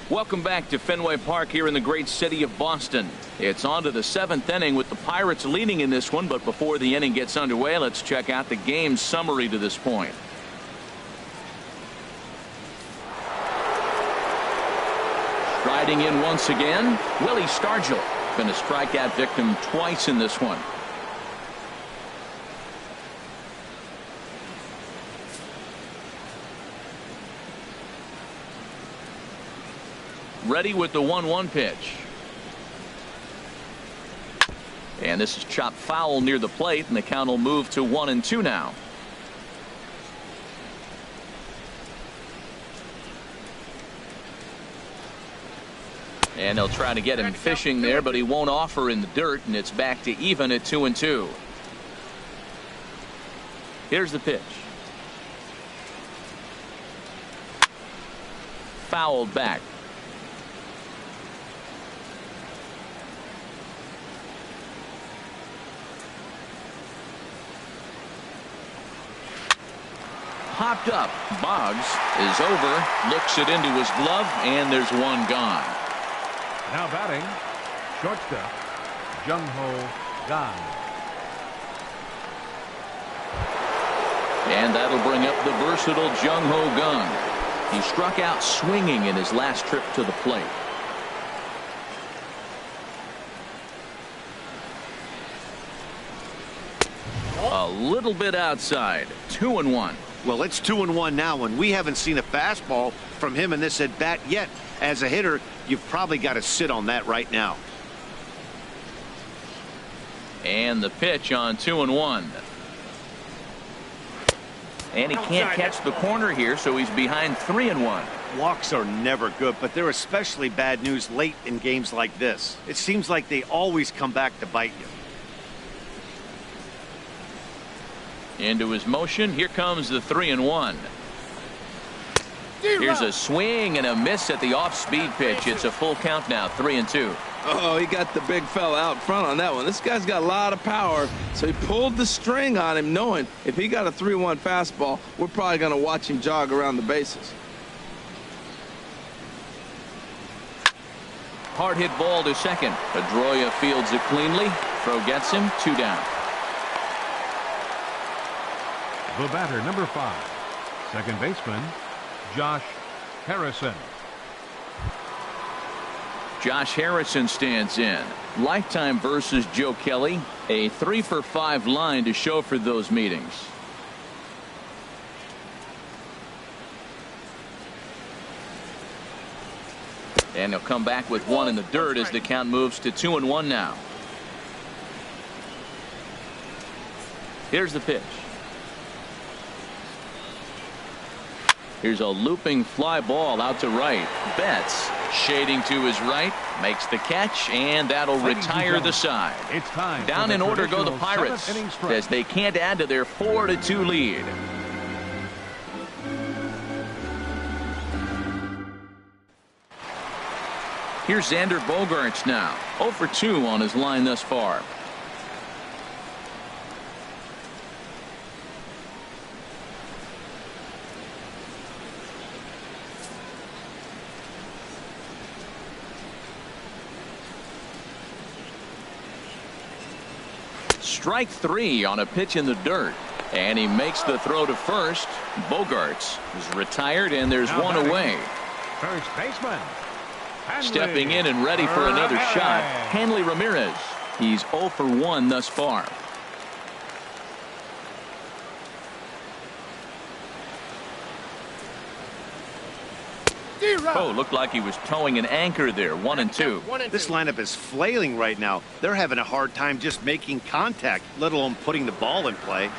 Welcome back to Fenway Park here in the great city of Boston. It's on to the 7th inning with the Pirates leading in this one, but before the inning gets underway, let's check out the game summary to this point. Striding in once again, Willie Stargell. Been a strikeout victim twice in this one. Ready with the 1-1 pitch. And this is chopped foul near the plate, and the count will move to 1-2 now. And they'll try to get him fishing there, but he won't offer in the dirt, and it's back to even at 2-2. Here's the pitch. Fouled back. Popped up. Boggs is over, looks it into his glove, and there's one gone. Now batting, shortstop, Jung-Ho Kang. And that'll bring up the versatile Jung-Ho Kang. He struck out swinging in his last trip to the plate. A little bit outside. 2-1. Well, it's 2-1 now, and we haven't seen a fastball from him in this at bat yet. As a hitter, you've probably got to sit on that right now. And the pitch on 2-1. And he can't catch the corner here, so he's behind 3-1. Walks are never good, but they're especially bad news late in games like this. It seems like they always come back to bite you. Into his motion. Here comes the 3-1. Here's a swing and a miss at the off-speed pitch. It's a full count now, 3-2. Oh, he got the big fella out front on that one. This guy's got a lot of power, so he pulled the string on him, knowing if he got a 3-1 fastball, we're probably going to watch him jog around the bases. Hard hit ball to second. Pedroia fields it cleanly. Throw gets him, 2 down. The batter, number 5, second baseman, Josh Harrison. Josh Harrison stands in. Lifetime versus Joe Kelly. A 3-for-5 line to show for those meetings. And he'll come back with one in the dirt as the count moves to 2-1 now. Here's the pitch. Here's a looping fly ball out to right. Betts shading to his right, makes the catch, and that'll retire the side. It's time. Down in order go the Pirates as they can't add to their 4-2 lead. Here's Xander Bogaerts now. 0 for 2 on his line thus far. Strike 3 on a pitch in the dirt. And he makes the throw to first. Bogaerts is retired, and there's one away. First baseman. Stepping in and ready for another shot, Hanley Ramirez. He's 0 for 1 thus far. Oh, looked like he was towing an anchor there. 1-2. This lineup is flailing right now. They're having a hard time just making contact, let alone putting the ball in play.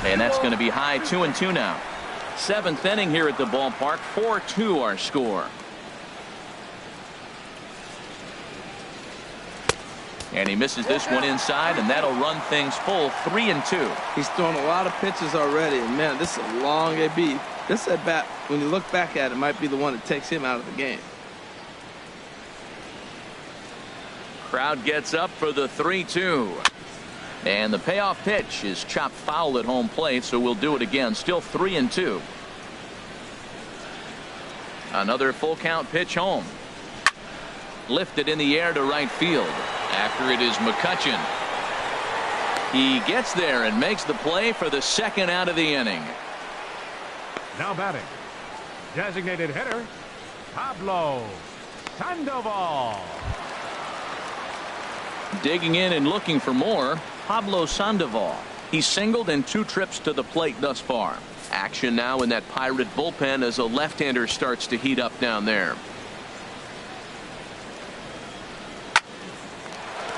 And that's going to be high. 2-2 now. 7th inning here at the ballpark. 4-2 our score. And he misses this one inside, and that'll run things full. 3-2. He's thrown a lot of pitches already, and man, this is a long AB. This at bat, when you look back at it, might be the one that takes him out of the game. Crowd gets up for the 3-2. And the payoff pitch is chopped foul at home plate, so we'll do it again. Still 3-2. Another full count pitch home. Lifted in the air to right field. After it is McCutchen. He gets there and makes the play for the second out of the inning. Now batting. Designated hitter, Pablo Sandoval. Digging in and looking for more, Pablo Sandoval. He's singled in 2 trips to the plate thus far. Action now in that Pirate bullpen as a left-hander starts to heat up down there.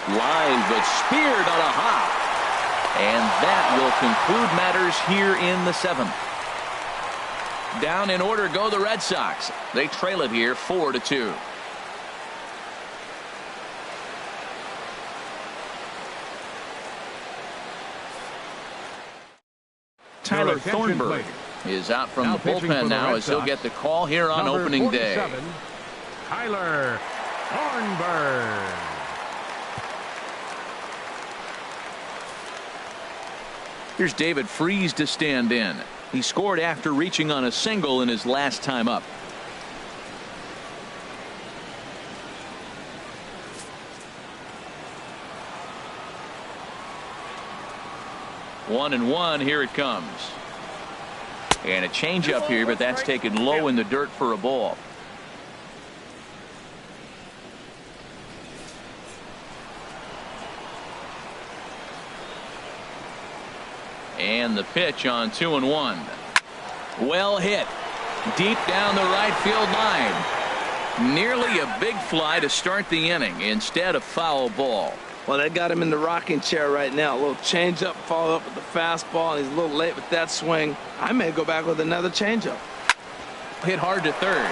Line, but speared on a hop. And that will conclude matters here in the 7th. Down in order go the Red Sox. They trail it here 4-2. Tyler Thornburg is out from the bullpen now as he'll get the call here on opening day. Tyler Thornburg. Here's David Freese to stand in. He scored after reaching on a single in his last time up. One and one, here it comes. And a changeup here, but that's taken low in the dirt for a ball. And the pitch on 2-1. Well hit. Deep down the right field line. Nearly a big fly to start the inning instead of foul ball. Well, that got him in the rocking chair right now. A little changeup, follow up with the fastball, and he's a little late with that swing. I may go back with another changeup. Hit hard to third.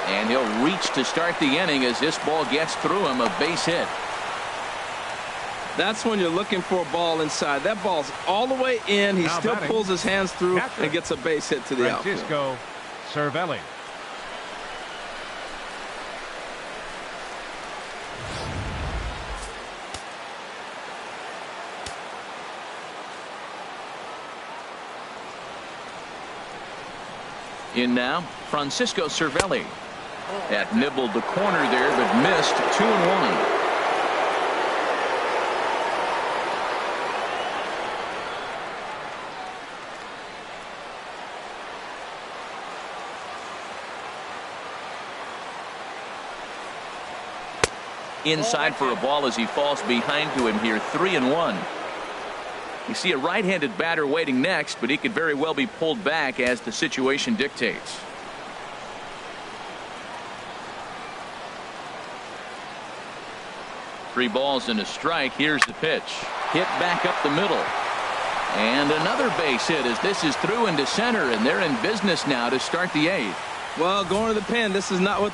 And he'll reach to start the inning as this ball gets through him, a base hit. That's when you're looking for a ball inside. That ball's all the way in. He still pulls his hands through and gets a base hit to the outfield. Francisco Cervelli. In now, Francisco Cervelli. That nibbled the corner there, but missed. 2-1. Inside for a ball as he falls behind to him here. 3-1. You see a right-handed batter waiting next, but he could very well be pulled back as the situation dictates. Three balls and a strike. Here's the pitch. Hit back up the middle. And another base hit as this is through into center, and they're in business now to start the 8th. Well, going to the pen, this is not what.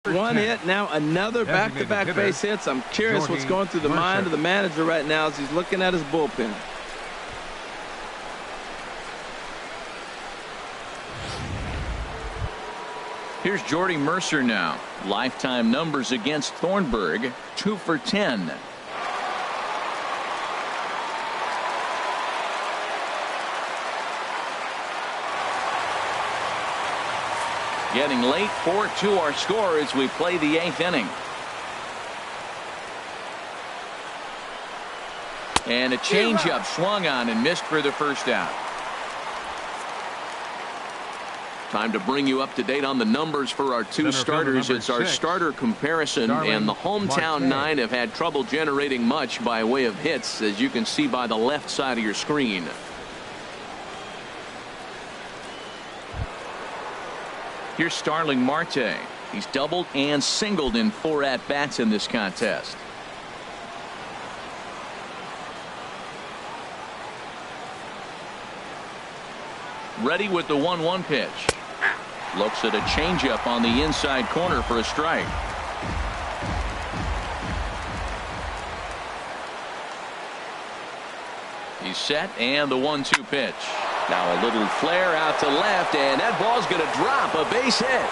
One hit, now another back-to-back base hits. I'm curious what's going through the mind of the manager right now as he's looking at his bullpen. Here's Jordy Mercer now. Lifetime numbers against Thornburg, 2 for 10. Getting late, 4-2 our score as we play the 8th inning. And a changeup swung on and missed for the first out. Time to bring you up to date on the numbers for our two starters. It's our starter comparison, and the hometown 9 have had trouble generating much by way of hits, as you can see by the left side of your screen. Here's Starling Marte. He's doubled and singled in 4 at-bats in this contest. Ready with the 1-1 pitch. Looks at a changeup on the inside corner for a strike. He's set, and the 1-2 pitch. Now a little flare out to left, and that ball's going to drop. A base hit.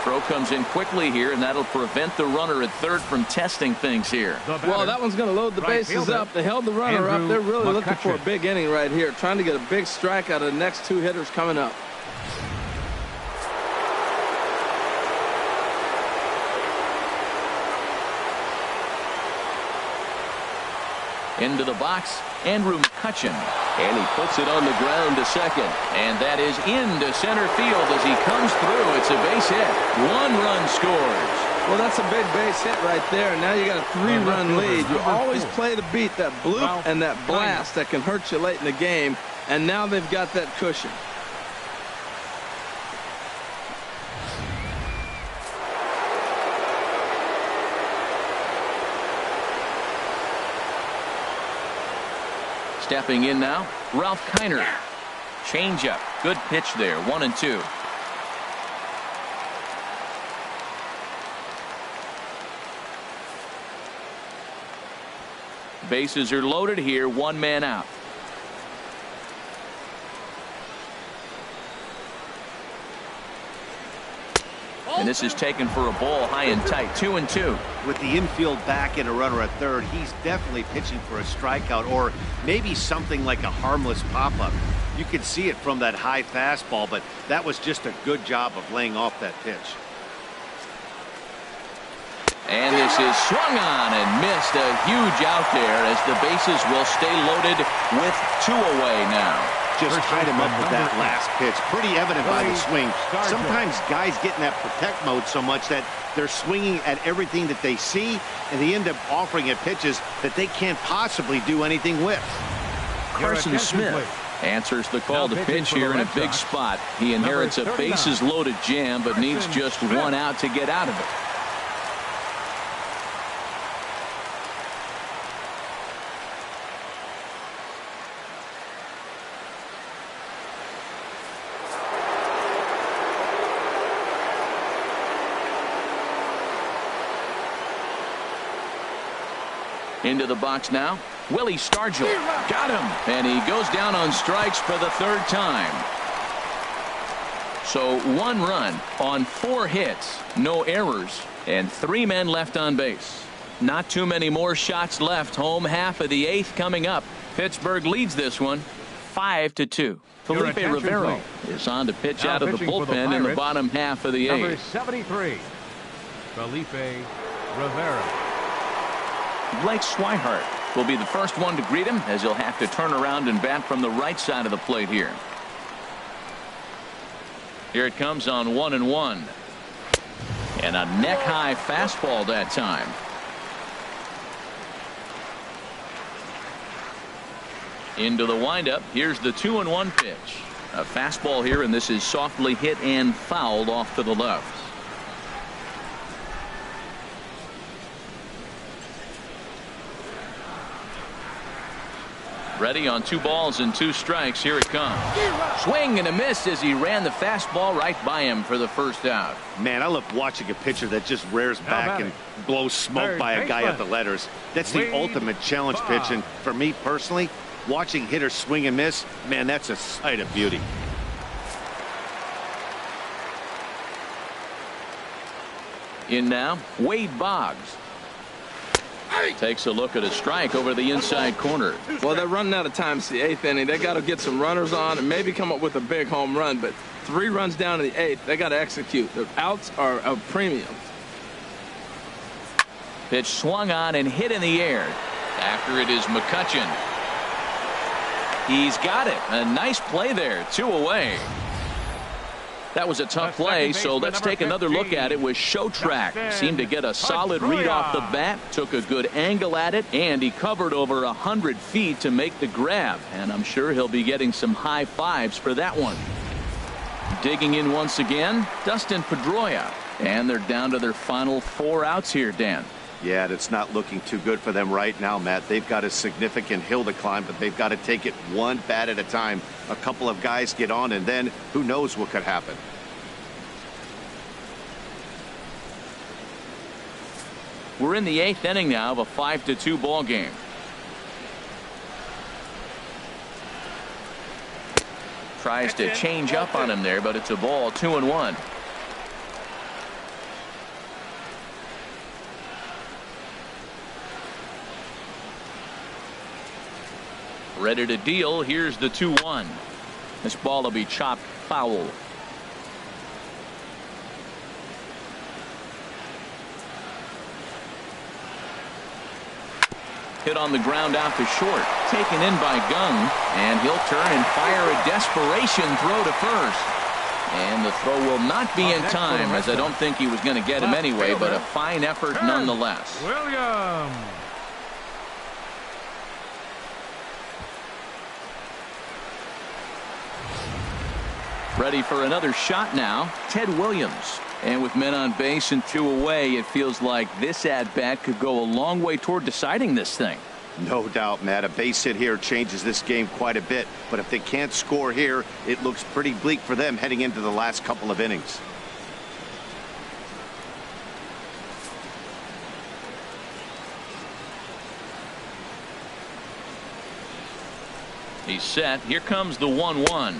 Throw comes in quickly here, and that'll prevent the runner at third from testing things here. Well, that one's going to load the bases up. They held the runner up. They're really looking for a big inning right here, trying to get a big strike out of the next 2 hitters coming up. Into the box, Andrew McCutchen. And he puts it on the ground to second. And that is into center field as he comes through. It's a base hit. 1 run scores. Well, that's a big base hit right there. Now you got a 3-run lead. You always play to beat that bloop and that blast that can hurt you late in the game. And now they've got that cushion. Stepping in now, Ralph Kiner. Changeup. Good pitch there. 1-2. Bases are loaded here. 1 man out. And this is taken for a ball high and tight. 2-2. With the infield back and a runner at third, he's definitely pitching for a strikeout or maybe something like a harmless pop-up. You could see it from that high fastball, but that was just a good job of laying off that pitch. And this is swung on and missed. A huge out there as the bases will stay loaded with 2 away now. Just tied him up with that last pitch. Pretty evident by the swing. Sometimes guys get in that protect mode so much that they're swinging at everything that they see, and they end up offering at pitches that they can't possibly do anything with. Carson Smith answers the call to pitch here in a big spot. He inherits a bases loaded jam, but needs just 1 out to get out of it. Into the box now, Willie Stargell. Got him. And he goes down on strikes for the 3rd time. So 1 run on 4 hits, no errors, and 3 men left on base. Not too many more shots left. Home half of the 8th coming up. Pittsburgh leads this one 5-2. Felipe Rivero is on to pitch out of the bullpen in the bottom half of the 8th. Number 73, Felipe Rivero. Blake Swihart will be the first one to greet him, as he'll have to turn around and bat from the right side of the plate here. Here it comes on 1-1. And a neck-high fastball that time. Into the windup. Here's the 2-1 pitch. A fastball here, and this is softly hit and fouled off to the left. Ready on 2 balls and 2 strikes. Here it comes. Swing and a miss as he ran the fastball right by him for the first out. Man, I love watching a pitcher that just rears back and blows smoke by a guy at the letters. That's the ultimate challenge pitch. And for me personally, watching hitters swing and miss, man, that's a sight of beauty. In now, Wade Boggs. Takes a look at a strike over the inside corner. Well, they're running out of time. It's the 8th inning. They got to get some runners on and maybe come up with a big home run. But 3 runs down in the 8th, they got to execute. The outs are a premium. Pitch swung on and hit in the air. After it is McCutchen. He's got it. A nice play there. 2 away. That was a tough play, so let's take another look at it with Showtrack. Seemed to get a solid read off the bat, took a good angle at it, and he covered over 100 feet to make the grab. And I'm sure he'll be getting some high fives for that one. Digging in once again, Dustin Pedroia. And they're down to their final 4 outs here, Dan. Yeah, it's not looking too good for them right now, Matt. They've got a significant hill to climb, but they've got to take it one bat at a time. A couple of guys get on, and then who knows what could happen. We're in the 8th inning now of a 5-2 ball game. Tries to change up on him there, but it's a ball. 2-1. Ready to deal. Here's the 2-1. This ball will be chopped foul. Hit on the ground out to short. Taken in by Gunn. And he'll turn and fire a desperation throw to first. And the throw will not be in time, as I don't think he was going to get him anyway, but a fine effort nonetheless. Williams. Ready for another shot now, Ted Williams. And with men on base and 2 away, it feels like this at-bat could go a long way toward deciding this thing. No doubt, Matt. A base hit here changes this game quite a bit. But if they can't score here, it looks pretty bleak for them heading into the last couple of innings. He's set. Here comes the 1-1.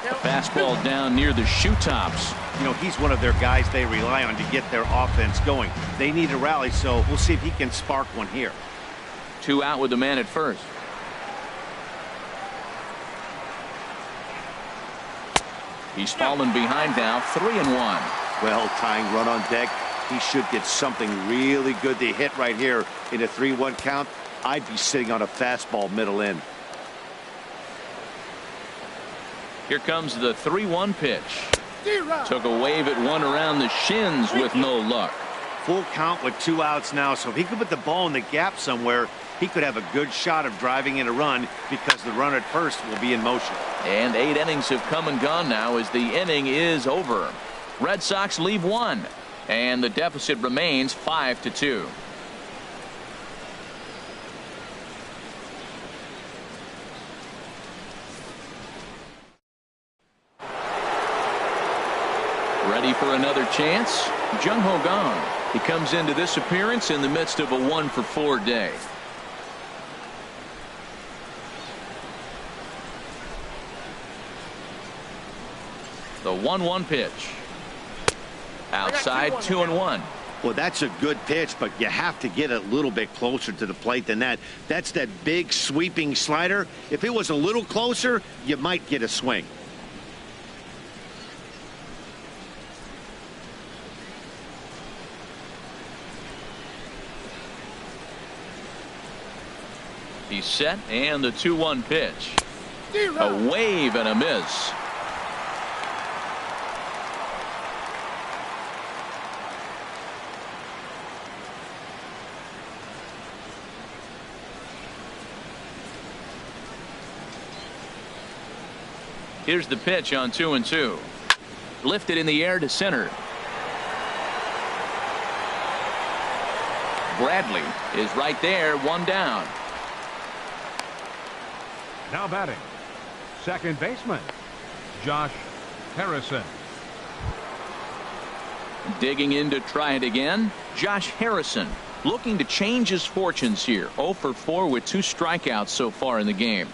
Fastball down near the shoe tops. You know, he's one of their guys they rely on to get their offense going. They need a rally, so we'll see if he can spark one here. 2 out with the man at first. He's fallen behind now. 3-1. Well, tying run on deck. He should get something really good to hit right here in a 3-1 count. I'd be sitting on a fastball middle in. Here comes the 3-1 pitch. Took a wave at one around the shins with no luck. Full count with 2 outs now, so if he could put the ball in the gap somewhere, he could have a good shot of driving in a run because the runner at first will be in motion. And 8 innings have come and gone now as the inning is over. Red Sox leave 1, and the deficit remains 5-2. Ready for another chance? Jung Ho Kang. He comes into this appearance in the midst of a 1-for-4 day. The 1-1 pitch. Outside, 2-1. Well, that's a good pitch, but you have to get a little bit closer to the plate than that. That's that big sweeping slider. If it was a little closer, you might get a swing. He's set, and the 2-1 pitch. A wave and a miss. Here's the pitch on 2-2. Lifted in the air to center. Bradley is right there, 1 down. Now batting, second baseman, Josh Harrison. Digging in to try it again, Josh Harrison looking to change his fortunes here. 0 for 4 with 2 strikeouts so far in the game.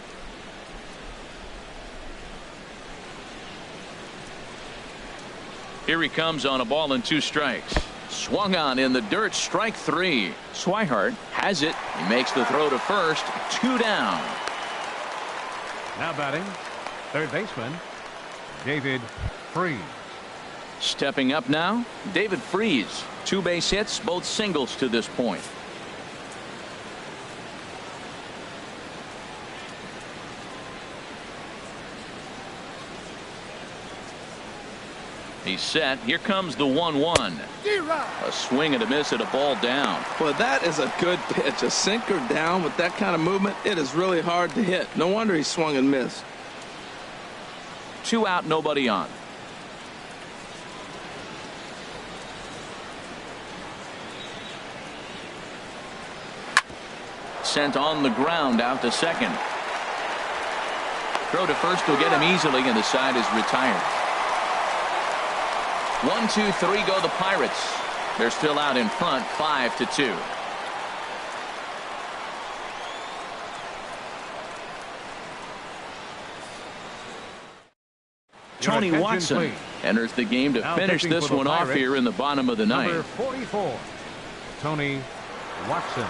Here he comes on a ball and 2 strikes. Swung on in the dirt, strike 3. Swihart has it. He makes the throw to first. 2 down. Now batting, third baseman, David Freese. Stepping up now, David Freese. 2 base hits, both singles to this point. He's set. Here comes the 1-1. A swing and a miss at a ball down. Well, that is a good pitch. A sinker down with that kind of movement, it is really hard to hit. No wonder he swung and missed. 2 out, nobody on. Sent on the ground out to second. Throw to first will get him easily, and the side is retired. 1, 2, 3 go the Pirates. They're still out in front, 5-2. Tony Watson enters the game to finish this one off here in the bottom of the ninth. Number 44, Tony Watson.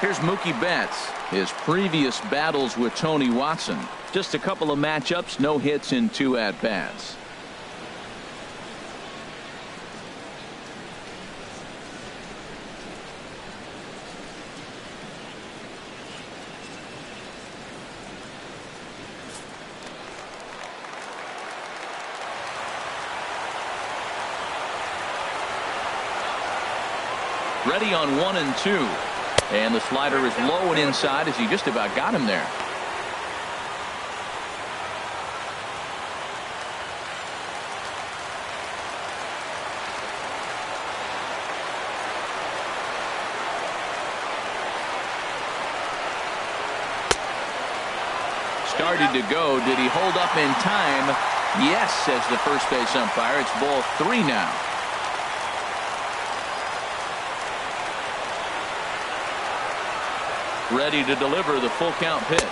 Here's Mookie Betts. His previous battles with Tony Watson. Just a couple of matchups, no hits in 2 at-bats. Ready on 1 and 2. And the slider is low and inside as he just about got him there. Started to go. Did he hold up in time? Yes, says the first base umpire. It's ball 3 now. Ready to deliver the full count pitch.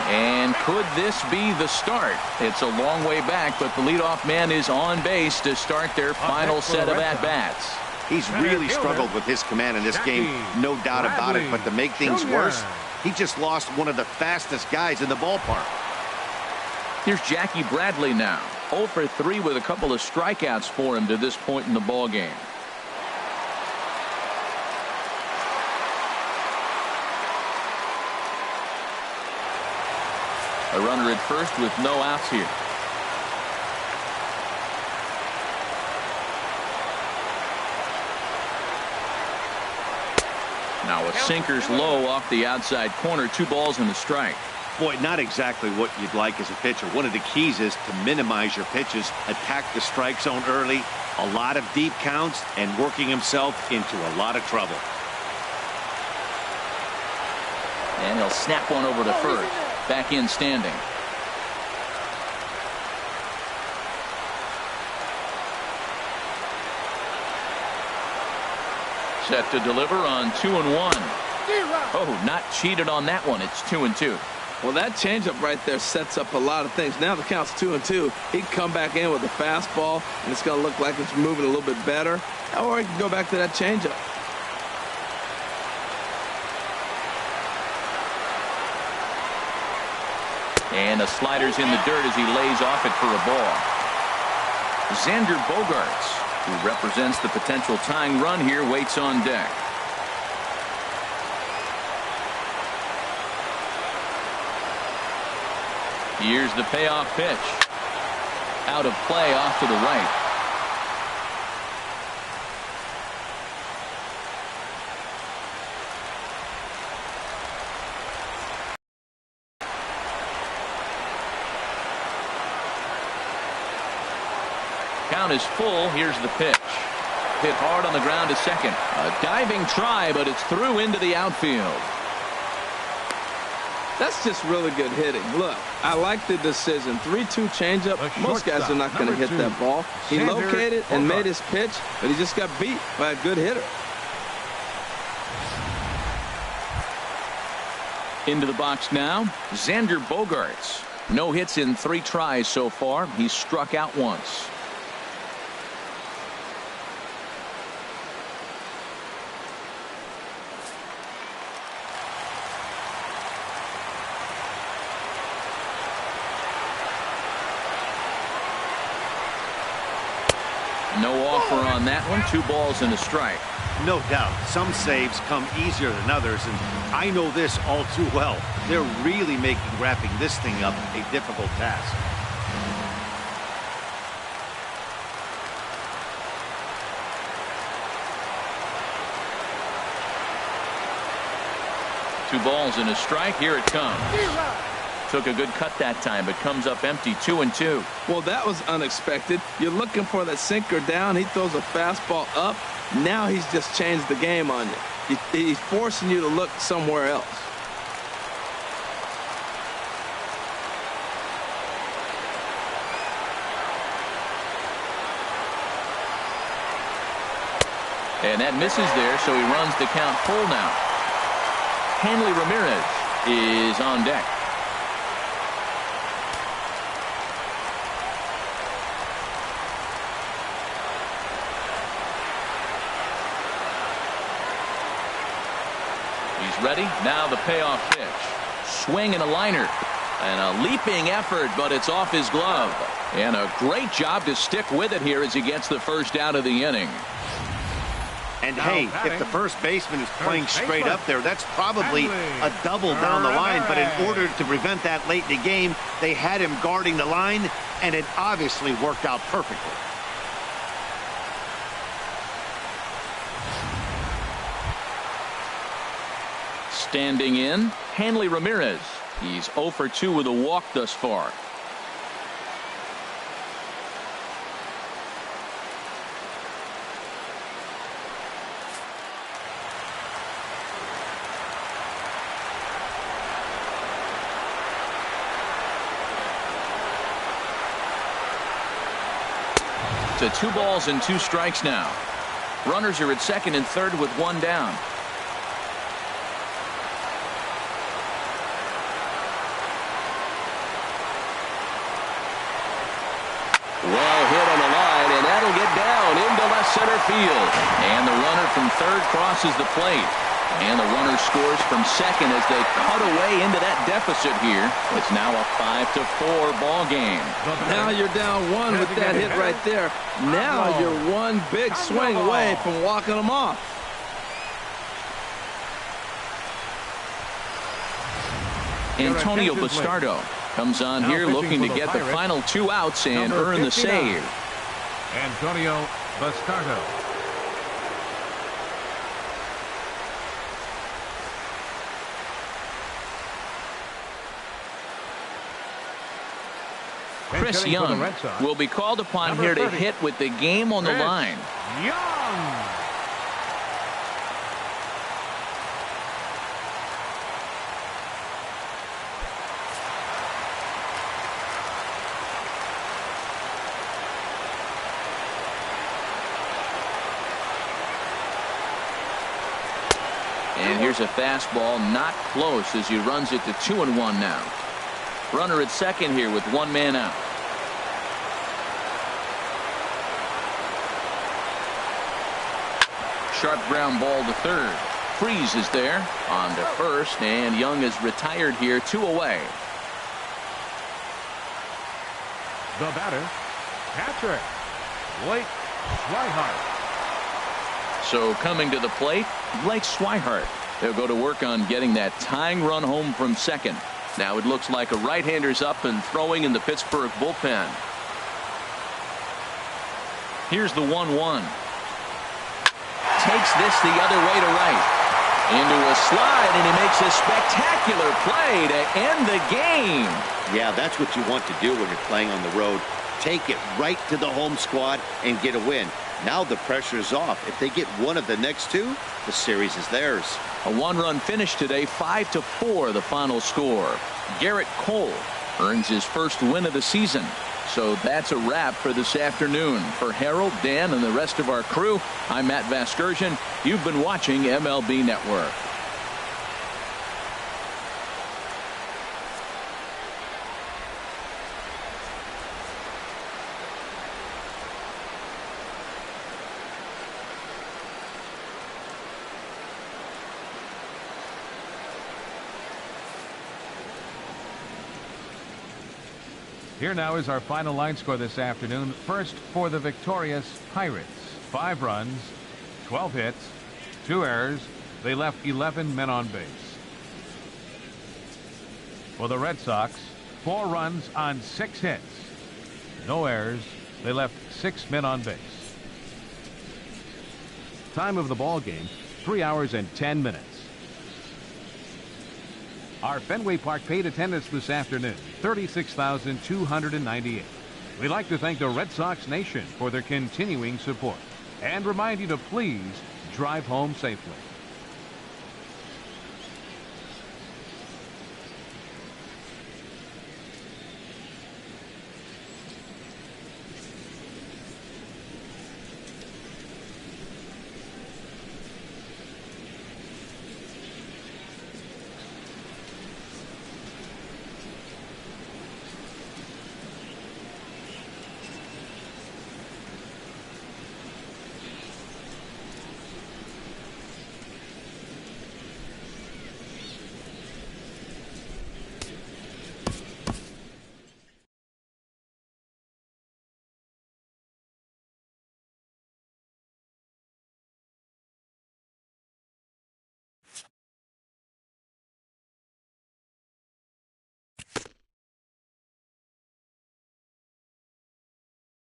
And could this be the start? It's a long way back, but the leadoff man is on base to start their final set of at-bats. He's really struggled with his command in this game, no doubt about it. But to make things worse, he just lost one of the fastest guys in the ballpark. Here's Jackie Bradley now. 0 for 3 with a couple of strikeouts for him to this point in the ball game. A runner at first with no outs here. Now a sinker's low off the outside corner. 2 balls and a strike. Boy, not exactly what you'd like as a pitcher. One of the keys is to minimize your pitches, attack the strike zone early, a lot of deep counts, and working himself into a lot of trouble. And he'll snap one over to first. Back in standing. Set to deliver on 2 and 1. Oh, not cheated on that one. It's 2 and 2. Well, that changeup right there sets up a lot of things. Now the count's 2 and 2. He can come back in with a fastball, and it's going to look like it's moving a little bit better. Or he can go back to that changeup. And the slider's in the dirt as he lays off it for a ball. Xander Bogaerts, who represents the potential tying run here, waits on deck. Here's the payoff pitch. Out of play off to the right. Count is full. Here's the pitch. hit hard on the ground to second. A diving try, but it's through into the outfield. That's just really good hitting. Look, I like the decision. 3-2 changeup. Most guys are not going to hit that ball. He located and made his pitch, but he just got beat by a good hitter. Into the box now, Xander Bogaerts. No hits in 3 tries so far. He's struck out once. No offer on that one. 2 balls and a strike. No doubt. Some saves come easier than others, and I know this all too well. They're really making wrapping this thing up a difficult task. Two balls and a strike. Here it comes. Took a good cut that time, but comes up empty. 2-2. Well, that was unexpected. You're looking for that sinker down. He throws a fastball up. Now he's just changed the game on you. He's forcing you to look somewhere else. And that misses there, so he runs the count full now. Hanley Ramirez is on deck. He's ready. Now the payoff pitch. Swing and a liner. And a leaping effort, but it's off his glove. And a great job to stick with it here as he gets the first out of the inning. And hey, if the first baseman is playing straight up there, that's probably a double down the line. But in order to prevent that late in the game, they had him guarding the line, and it obviously worked out perfectly. Standing in, Hanley Ramirez. He's 0 for 2 with a walk thus far. To 2 balls and 2 strikes now. Runners are at second and third with 1 down. Well hit on the line, and that'll get down into left center field. And the runner from third crosses the plate. And the runner scores from second as they cut away into that deficit here. It's now a 5-4 ball game. Now you're down 1 with that hit right there. Now you're 1 big swing away from walking them off. Antonio Bastardo comes on here looking to get the final 2 outs and earn the save. Antonio Bastardo. Chris Young will be called upon here to hit with the game on the line. Young. And here's a fastball not close as he runs it to 2-1 now. Runner at second here with 1 man out. Sharp ground ball to third. Freeze is there on to first, and Young is retired here, 2 away. The batter, catcher, Blake Swihart. So coming to the plate, Blake Swihart. They'll go to work on getting that tying run home from second. Now it looks like a right-hander's up and throwing in the Pittsburgh bullpen. Here's the 1-1. Takes this the other way to right. Into a slide, and he makes a spectacular play to end the game. Yeah, that's what you want to do when you're playing on the road. take it right to the home squad and get a win. Now the pressure's off. If they get one of the next two, the series is theirs. A one-run finish today, 5-4 the final score. Garrett Cole earns his first win of the season. So that's a wrap for this afternoon. For Harold, Dan, and the rest of our crew, I'm Matt Vasgersian. You've been watching MLB Network. Here now is our final line score this afternoon. First for the victorious Pirates. 5 runs, 12 hits, 2 errors. They left 11 men on base. For the Red Sox, 4 runs on 6 hits. No errors. They left 6 men on base. Time of the ball game, 3 hours and 10 minutes. Our Fenway Park paid attendance this afternoon, 36,298. We'd like to thank the Red Sox Nation for their continuing support and remind you to please drive home safely.